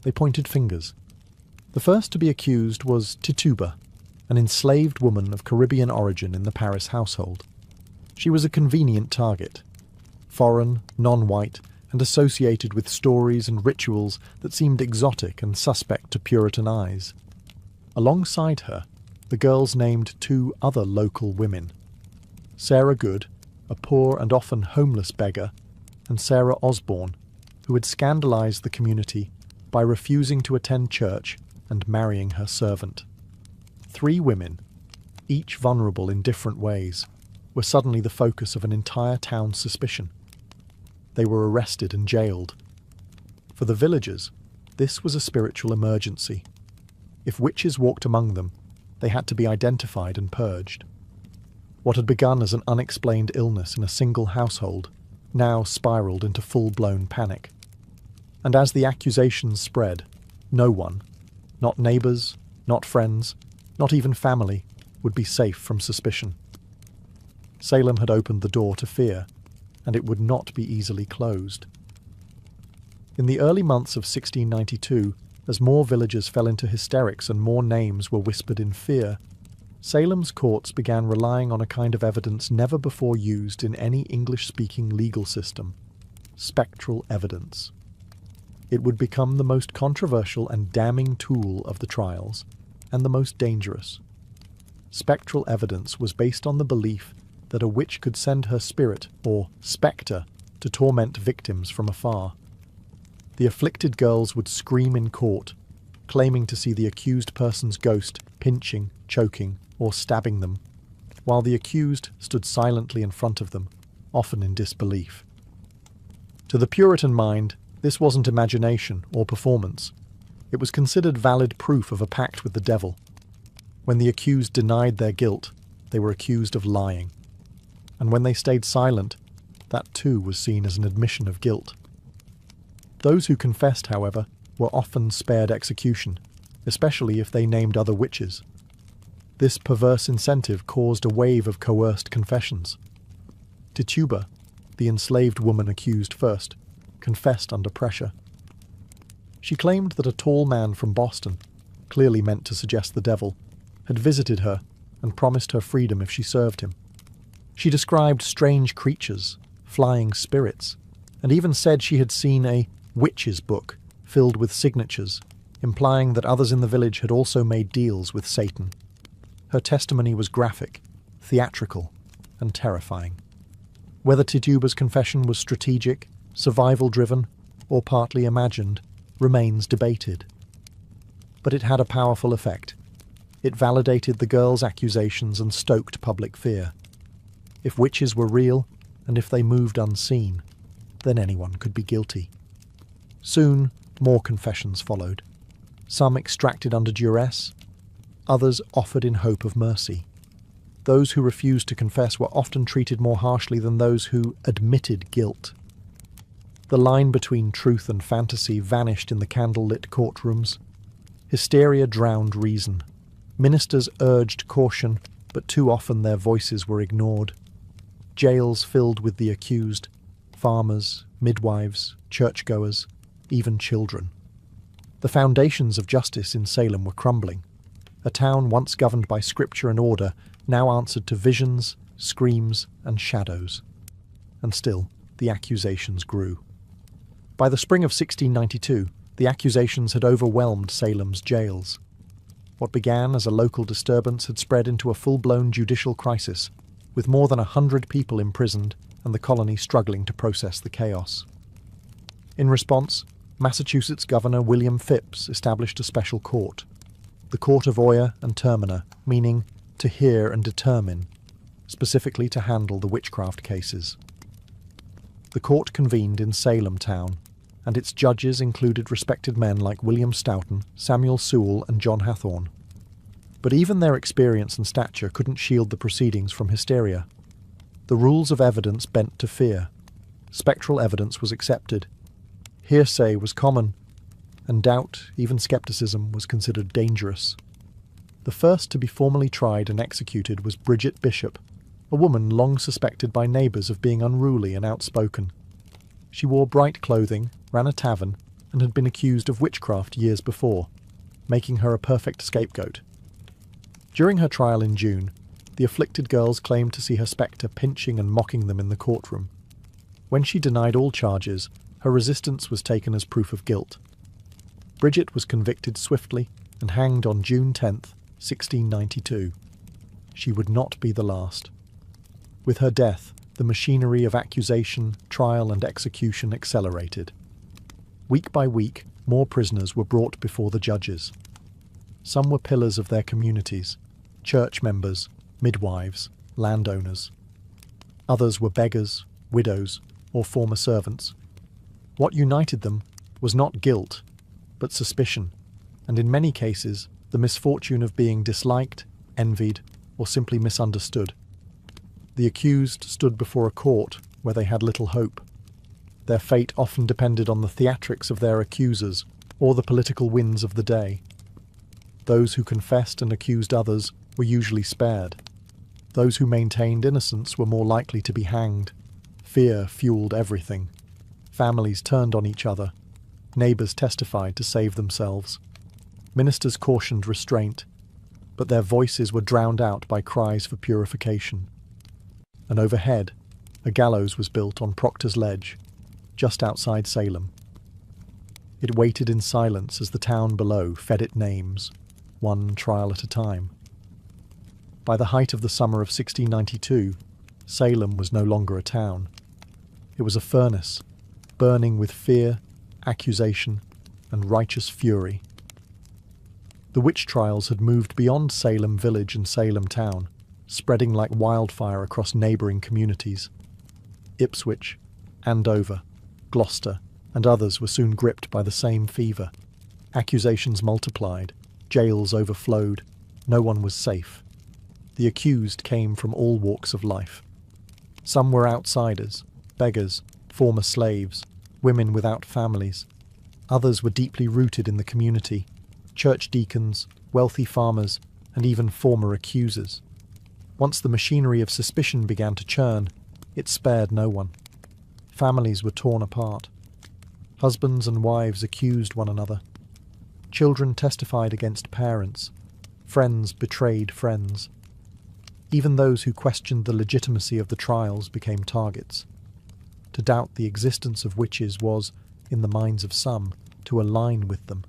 They pointed fingers. The first to be accused was Tituba, an enslaved woman of Caribbean origin in the Paris household. She was a convenient target. Foreign, non-white, and associated with stories and rituals that seemed exotic and suspect to Puritan eyes. Alongside her, the girls named two other local women: Sarah Good, a poor and often homeless beggar, and Sarah Osborne, who had scandalized the community by refusing to attend church and marrying her servant. 3 women, each vulnerable in different ways, were suddenly the focus of an entire town's suspicion. They were arrested and jailed. For the villagers, this was a spiritual emergency. If witches walked among them, they had to be identified and purged. What had begun as an unexplained illness in a single household now spiraled into full-blown panic. And as the accusations spread, no one, not neighbours, not friends, not even family, would be safe from suspicion. Salem had opened the door to fear, and it would not be easily closed. In the early months of 1692, as more villagers fell into hysterics and more names were whispered in fear, Salem's courts began relying on a kind of evidence never before used in any English-speaking legal system: spectral evidence. It would become the most controversial and damning tool of the trials, and the most dangerous. Spectral evidence was based on the belief that a witch could send her spirit, or spectre, to torment victims from afar. The afflicted girls would scream in court, claiming to see the accused person's ghost pinching, choking, or stabbing them, while the accused stood silently in front of them, often in disbelief. To the Puritan mind, this wasn't imagination or performance. It was considered valid proof of a pact with the devil. When the accused denied their guilt, they were accused of lying. And when they stayed silent, that too was seen as an admission of guilt. Those who confessed, however, were often spared execution, especially if they named other witches. This perverse incentive caused a wave of coerced confessions. Tituba, the enslaved woman accused first, confessed under pressure. She claimed that a tall man from Boston, clearly meant to suggest the devil, had visited her and promised her freedom if she served him. She described strange creatures, flying spirits, and even said she had seen a witch's book filled with signatures, implying that others in the village had also made deals with Satan. Her testimony was graphic, theatrical, and terrifying. Whether Tituba's confession was strategic, survival-driven, or partly imagined, remains debated. But it had a powerful effect. It validated the girl's accusations and stoked public fear. If witches were real, and if they moved unseen, then anyone could be guilty. Soon, more confessions followed. Some extracted under duress, others offered in hope of mercy. Those who refused to confess were often treated more harshly than those who admitted guilt. The line between truth and fantasy vanished in the candle-lit courtrooms. Hysteria drowned reason. Ministers urged caution, but too often their voices were ignored. Jails filled with the accused, farmers, midwives, churchgoers, even children. The foundations of justice in Salem were crumbling. A town once governed by scripture and order now answered to visions, screams, and shadows. And still, the accusations grew. By the spring of 1692, the accusations had overwhelmed Salem's jails. What began as a local disturbance had spread into a full-blown judicial crisis, with more than 100 people imprisoned and the colony struggling to process the chaos. In response, Massachusetts Governor William Phips established a special court, the Court of Oyer and Terminer, meaning to hear and determine, specifically to handle the witchcraft cases. The court convened in Salem town, and its judges included respected men like William Stoughton, Samuel Sewall, and John Hathorne. But even their experience and stature couldn't shield the proceedings from hysteria. The rules of evidence bent to fear. Spectral evidence was accepted. Hearsay was common, and doubt, even skepticism, was considered dangerous. The first to be formally tried and executed was Bridget Bishop, a woman long suspected by neighbours of being unruly and outspoken. She wore bright clothing, ran a tavern, and had been accused of witchcraft years before, making her a perfect scapegoat. During her trial in June, the afflicted girls claimed to see her spectre pinching and mocking them in the courtroom. When she denied all charges, her resistance was taken as proof of guilt. Bridget was convicted swiftly and hanged on June 10th, 1692. She would not be the last. With her death, the machinery of accusation, trial, and execution accelerated. Week by week, more prisoners were brought before the judges. Some were pillars of their communities, church members, midwives, landowners. Others were beggars, widows, or former servants. What united them was not guilt, but suspicion, and in many cases, the misfortune of being disliked, envied, or simply misunderstood. The accused stood before a court where they had little hope. Their fate often depended on the theatrics of their accusers or the political winds of the day. Those who confessed and accused others were usually spared. Those who maintained innocence were more likely to be hanged. Fear fueled everything. Families turned on each other. Neighbours testified to save themselves. Ministers cautioned restraint, but their voices were drowned out by cries for purification. And overhead, a gallows was built on Proctor's Ledge, just outside Salem. It waited in silence as the town below fed it names, one trial at a time. By the height of the summer of 1692, Salem was no longer a town. It was a furnace, burning with fear, accusation, and righteous fury. The witch trials had moved beyond Salem village and Salem town, spreading like wildfire across neighbouring communities. Ipswich, Andover, Gloucester, and others were soon gripped by the same fever. Accusations multiplied, jails overflowed, no one was safe. The accused came from all walks of life. Some were outsiders, beggars, former slaves, women without families. Others were deeply rooted in the community, church deacons, wealthy farmers, and even former accusers. Once the machinery of suspicion began to churn, it spared no one. Families were torn apart. Husbands and wives accused one another. Children testified against parents. Friends betrayed friends. Even those who questioned the legitimacy of the trials became targets. To doubt the existence of witches was, in the minds of some, to align with them.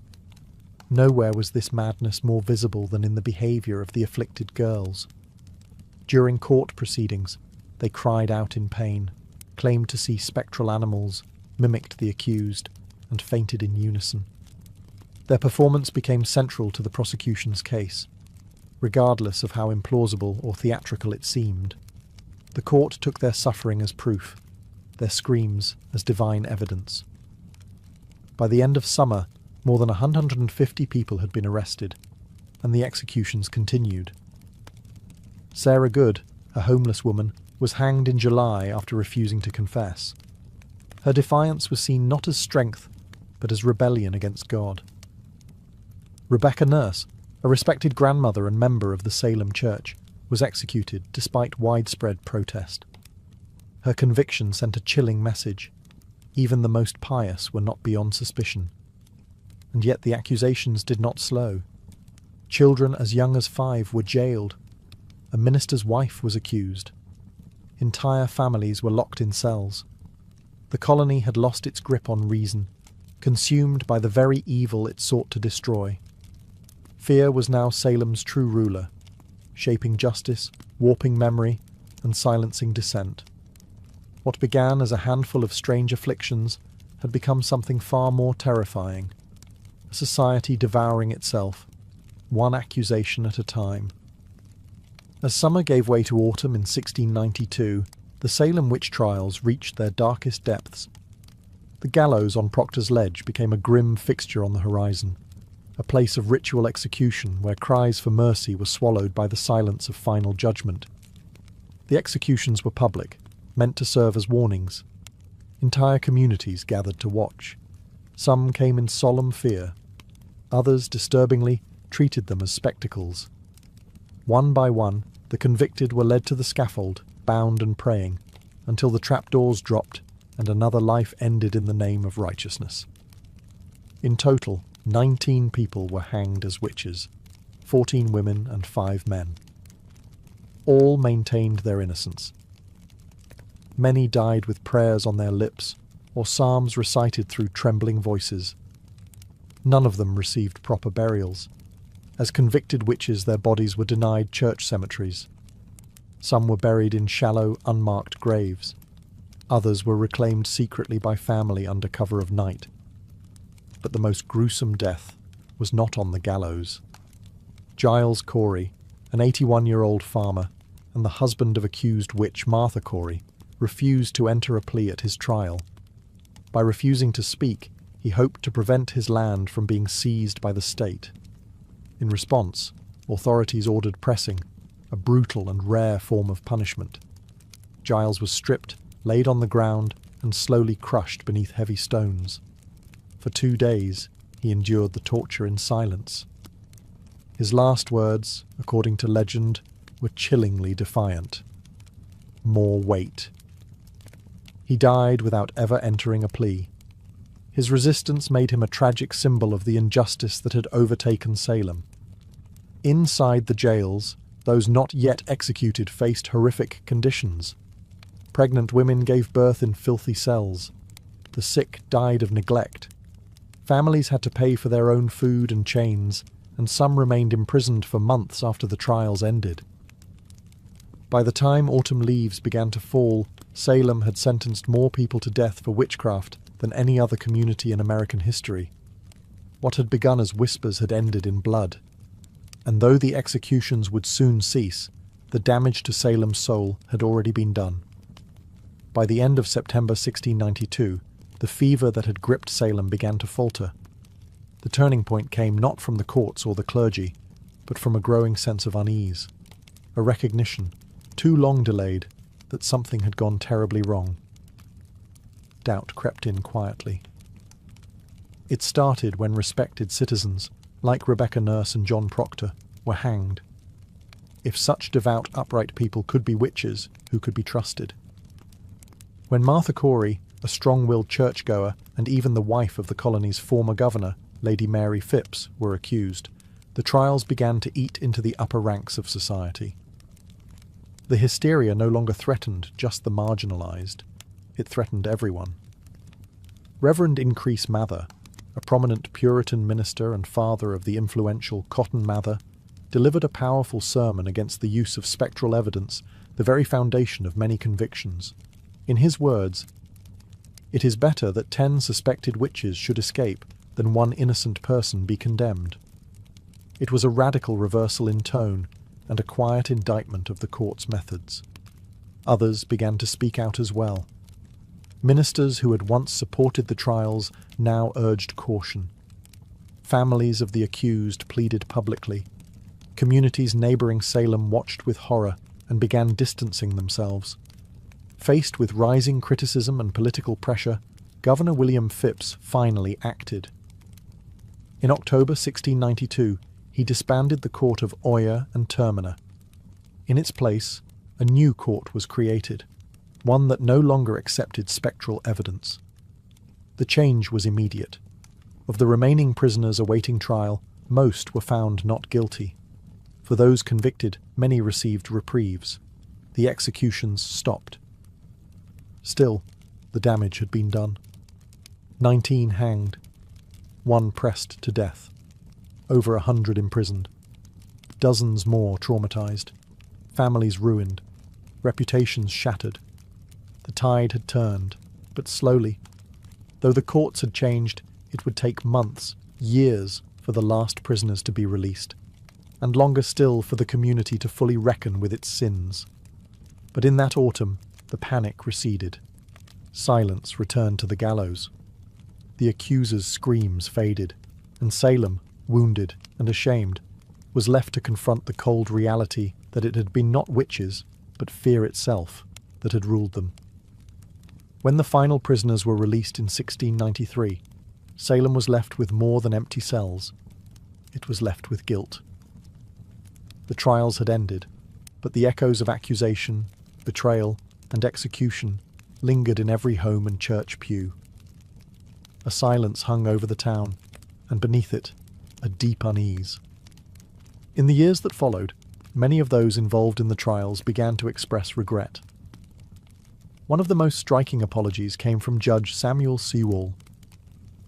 Nowhere was this madness more visible than in the behaviour of the afflicted girls. During court proceedings, they cried out in pain, claimed to see spectral animals, mimicked the accused, and fainted in unison. Their performance became central to the prosecution's case, regardless of how implausible or theatrical it seemed. The court took their suffering as proof, their screams as divine evidence. By the end of summer, more than 150 people had been arrested, and the executions continued. Sarah Good, a homeless woman, was hanged in July after refusing to confess. Her defiance was seen not as strength, but as rebellion against God. Rebecca Nurse, a respected grandmother and member of the Salem Church, was executed despite widespread protest. Her conviction sent a chilling message. Even the most pious were not beyond suspicion. And yet the accusations did not slow. Children as young as 5 were jailed. A minister's wife was accused. Entire families were locked in cells. The colony had lost its grip on reason, consumed by the very evil it sought to destroy. Fear was now Salem's true ruler, shaping justice, warping memory, and silencing dissent. What began as a handful of strange afflictions had become something far more terrifying, a society devouring itself, one accusation at a time. As summer gave way to autumn in 1692, the Salem witch trials reached their darkest depths. The gallows on Proctor's Ledge became a grim fixture on the horizon, a place of ritual execution where cries for mercy were swallowed by the silence of final judgment. The executions were public, meant to serve as warnings. Entire communities gathered to watch. Some came in solemn fear. Others, disturbingly, treated them as spectacles. One by one, the convicted were led to the scaffold, bound and praying, until the trapdoors dropped and another life ended in the name of righteousness. In total, 19 people were hanged as witches, 14 women and 5 men. All maintained their innocence. Many died with prayers on their lips, or psalms recited through trembling voices. None of them received proper burials. As convicted witches, their bodies were denied church cemeteries. Some were buried in shallow, unmarked graves. Others were reclaimed secretly by family under cover of night. But the most gruesome death was not on the gallows. Giles Corey, an 81-year-old farmer, and the husband of accused witch Martha Corey, refused to enter a plea at his trial. By refusing to speak, he hoped to prevent his land from being seized by the state. In response, authorities ordered pressing, a brutal and rare form of punishment. Giles was stripped, laid on the ground, and slowly crushed beneath heavy stones. For 2 days, he endured the torture in silence. His last words, according to legend, were chillingly defiant. More weight. He died without ever entering a plea. His resistance made him a tragic symbol of the injustice that had overtaken Salem. Inside the jails, those not yet executed faced horrific conditions. Pregnant women gave birth in filthy cells. The sick died of neglect. Families had to pay for their own food and chains, and some remained imprisoned for months after the trials ended. By the time autumn leaves began to fall, Salem had sentenced more people to death for witchcraft than any other community in American history. What had begun as whispers had ended in blood. And though the executions would soon cease, the damage to Salem's soul had already been done. By the end of September 1692, the fever that had gripped Salem began to falter. The turning point came not from the courts or the clergy, but from a growing sense of unease, a recognition, too long delayed, that something had gone terribly wrong. Doubt crept in quietly. It started when respected citizens, like Rebecca Nurse and John Proctor, were hanged. If such devout, upright people could be witches, who could be trusted? When Martha Corey, a strong-willed churchgoer and even the wife of the colony's former governor, Lady Mary Phipps, were accused, the trials began to eat into the upper ranks of society. The hysteria no longer threatened just the marginalized. It threatened everyone. Reverend Increase Mather, a prominent Puritan minister and father of the influential Cotton Mather, delivered a powerful sermon against the use of spectral evidence, the very foundation of many convictions. In his words, "It is better that 10 suspected witches should escape than one innocent person be condemned." It was a radical reversal in tone and a quiet indictment of the court's methods. Others began to speak out as well. Ministers who had once supported the trials now urged caution. Families of the accused pleaded publicly. Communities neighbouring Salem watched with horror and began distancing themselves. Faced with rising criticism and political pressure, Governor William Phips finally acted. In October 1692, he disbanded the court of Oyer and Terminer. In its place, a new court was created, one that no longer accepted spectral evidence. The change was immediate. Of the remaining prisoners awaiting trial, most were found not guilty. For those convicted, many received reprieves. The executions stopped. Still, the damage had been done. 19 hanged, 1 pressed to death, over 100 imprisoned, dozens more traumatized, families ruined, reputations shattered. The tide had turned, but slowly. Though the courts had changed, it would take months, years, for the last prisoners to be released, and longer still for the community to fully reckon with its sins. But in that autumn, the panic receded. Silence returned to the gallows. The accuser's screams faded, and Salem, wounded and ashamed, was left to confront the cold reality that it had been not witches, but fear itself, that had ruled them. When the final prisoners were released in 1693, Salem was left with more than empty cells. It was left with guilt. The trials had ended, but the echoes of accusation, betrayal, and execution lingered in every home and church pew. A silence hung over the town, and beneath it, a deep unease. In the years that followed, many of those involved in the trials began to express regret. One of the most striking apologies came from Judge Samuel Sewall.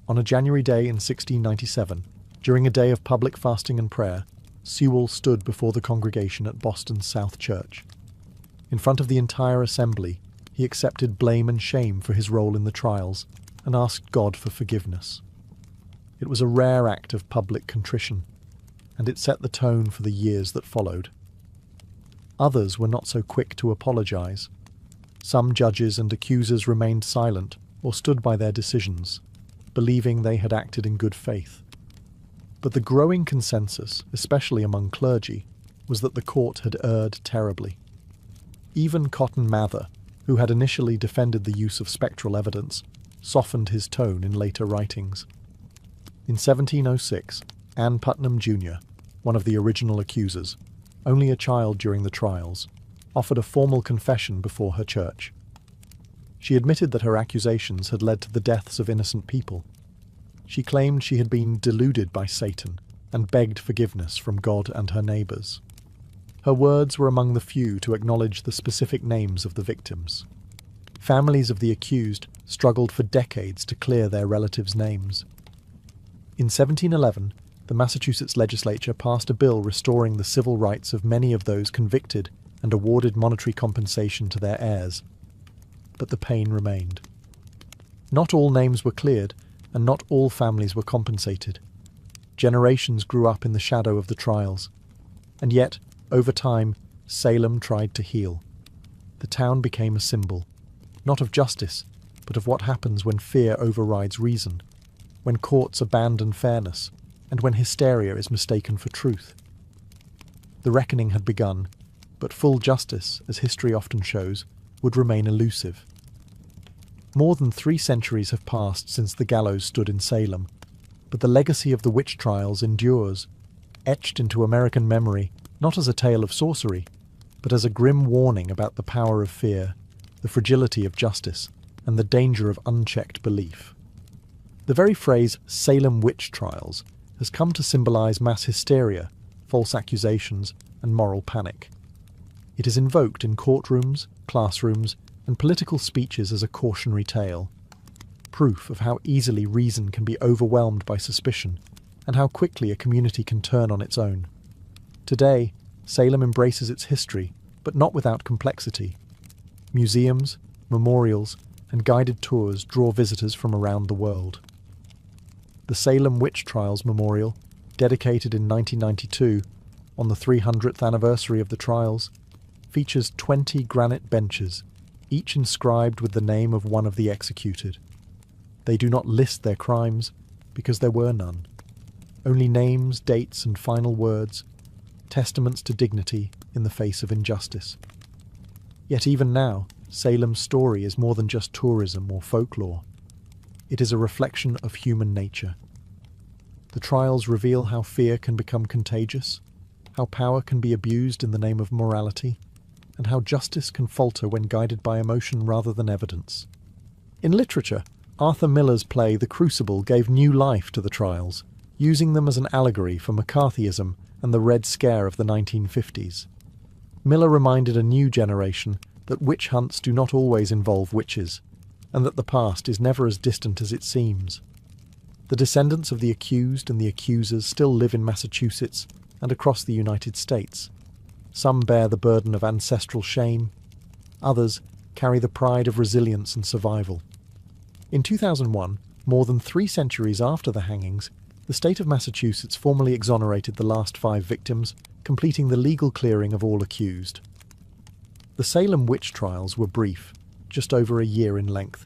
On a January day in 1697, during a day of public fasting and prayer, Sewall stood before the congregation at Boston's South Church. In front of the entire assembly, he accepted blame and shame for his role in the trials and asked God for forgiveness. It was a rare act of public contrition, and it set the tone for the years that followed. Others were not so quick to apologize. Some judges and accusers remained silent or stood by their decisions, believing they had acted in good faith. But the growing consensus, especially among clergy, was that the court had erred terribly. Even Cotton Mather, who had initially defended the use of spectral evidence, softened his tone in later writings. In 1706, Ann Putnam Jr., one of the original accusers, only a child during the trials, offered a formal confession before her church. She admitted that her accusations had led to the deaths of innocent people. She claimed she had been deluded by Satan and begged forgiveness from God and her neighbours. Her words were among the few to acknowledge the specific names of the victims. Families of the accused struggled for decades to clear their relatives' names. In 1711, the Massachusetts legislature passed a bill restoring the civil rights of many of those convicted and awarded monetary compensation to their heirs. But the pain remained. Not all names were cleared, and not all families were compensated. Generations grew up in the shadow of the trials. And yet, over time, Salem tried to heal. The town became a symbol, not of justice, but of what happens when fear overrides reason, when courts abandon fairness, and when hysteria is mistaken for truth. The reckoning had begun, but full justice, as history often shows, would remain elusive. More than 3 centuries have passed since the gallows stood in Salem, but the legacy of the witch trials endures, etched into American memory not as a tale of sorcery, but as a grim warning about the power of fear, the fragility of justice, and the danger of unchecked belief. The very phrase Salem witch trials has come to symbolize mass hysteria, false accusations, and moral panic. It is invoked in courtrooms, classrooms, and political speeches as a cautionary tale, proof of how easily reason can be overwhelmed by suspicion and how quickly a community can turn on its own. Today, Salem embraces its history, but not without complexity. Museums, memorials, and guided tours draw visitors from around the world. The Salem Witch Trials Memorial, dedicated in 1992 on the 300th anniversary of the trials, features 20 granite benches, each inscribed with the name of one of the executed. They do not list their crimes, because there were none. Only names, dates, and final words, testaments to dignity in the face of injustice. Yet even now, Salem's story is more than just tourism or folklore. It is a reflection of human nature. The trials reveal how fear can become contagious, how power can be abused in the name of morality, and how justice can falter when guided by emotion rather than evidence. In literature, Arthur Miller's play The Crucible gave new life to the trials, using them as an allegory for McCarthyism and the Red Scare of the 1950s. Miller reminded a new generation that witch hunts do not always involve witches, and that the past is never as distant as it seems. The descendants of the accused and the accusers still live in Massachusetts and across the United States. Some bear the burden of ancestral shame, others carry the pride of resilience and survival. In 2001, more than 3 centuries after the hangings, the state of Massachusetts formally exonerated the last 5 victims, completing the legal clearing of all accused. The Salem witch trials were brief, just over a year in length,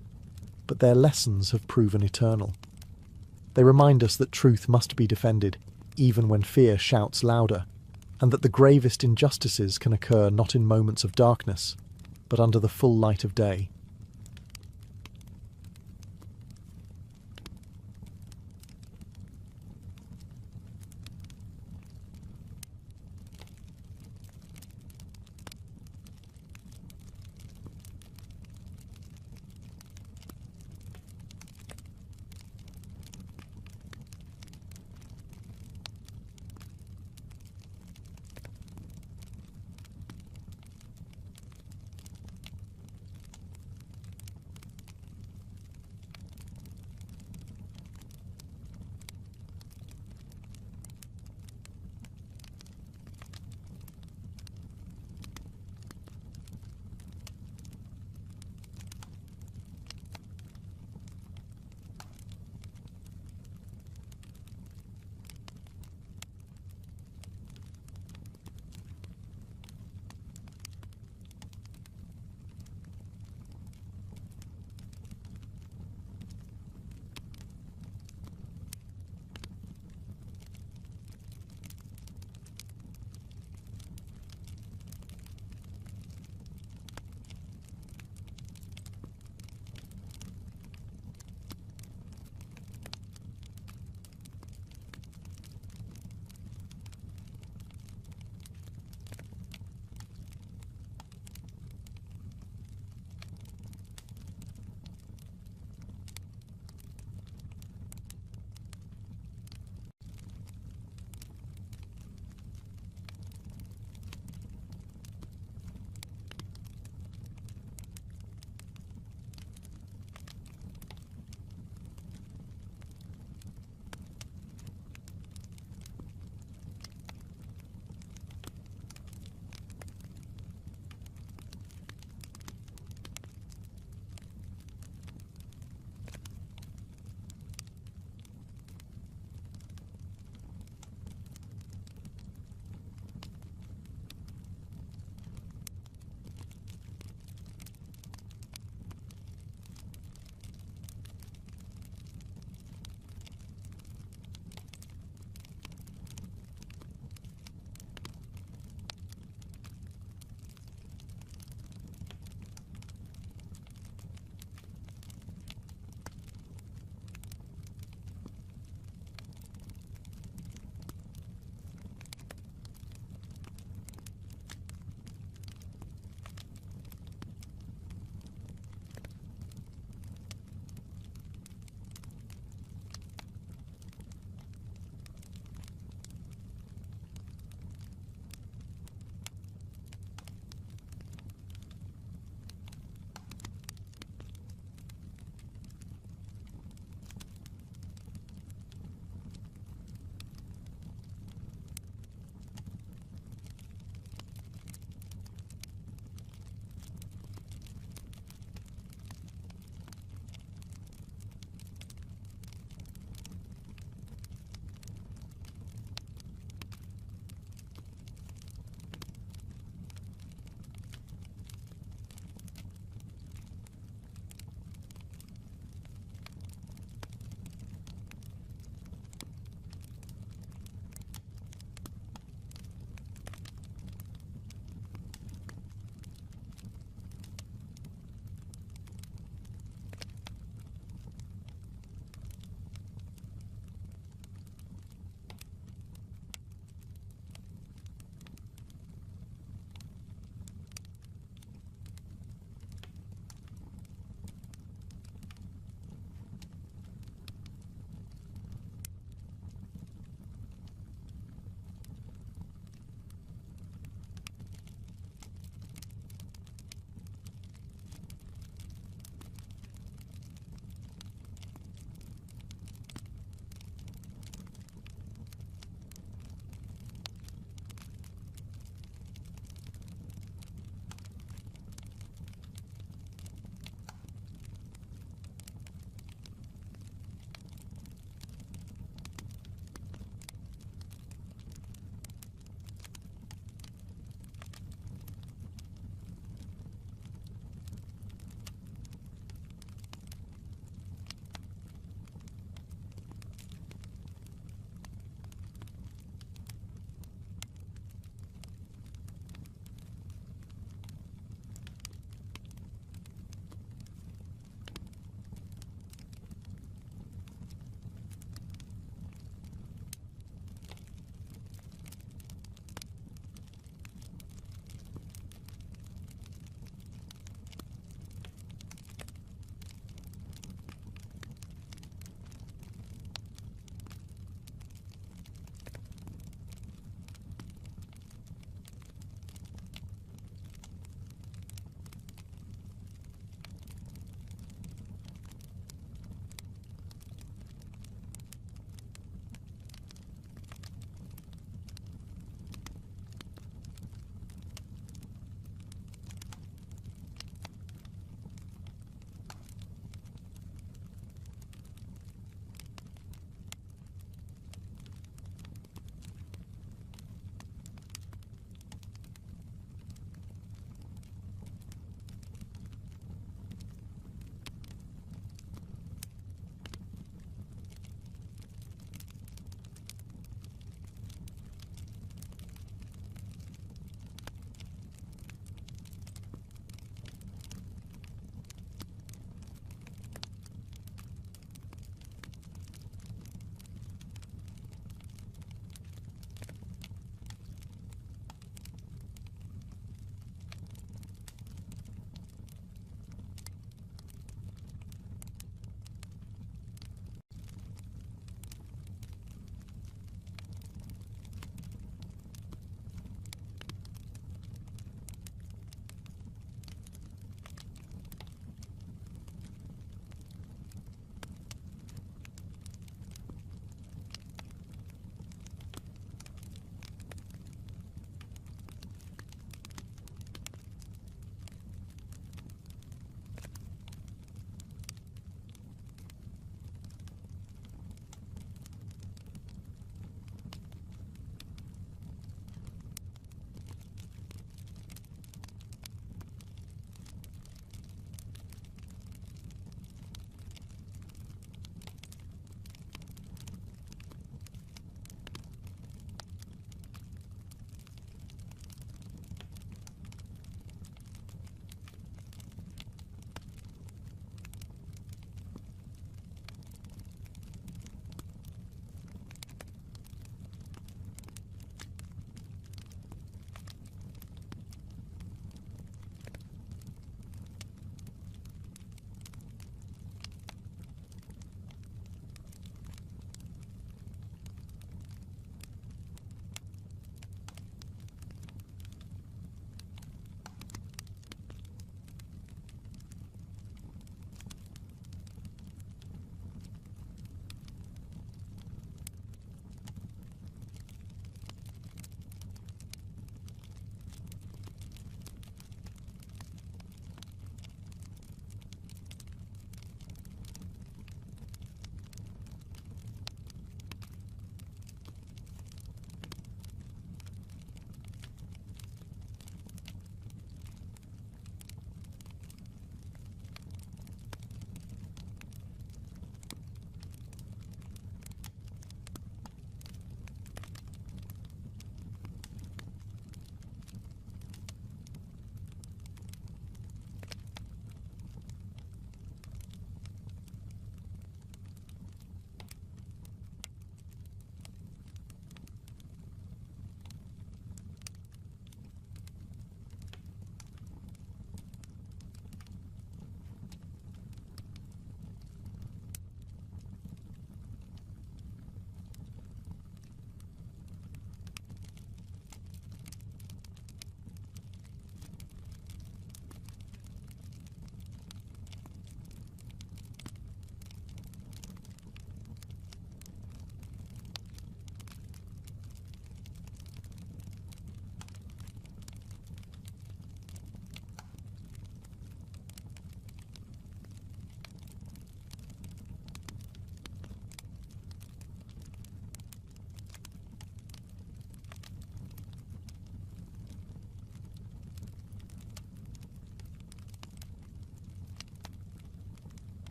but their lessons have proven eternal. They remind us that truth must be defended, even when fear shouts louder, and that the gravest injustices can occur not in moments of darkness, but under the full light of day.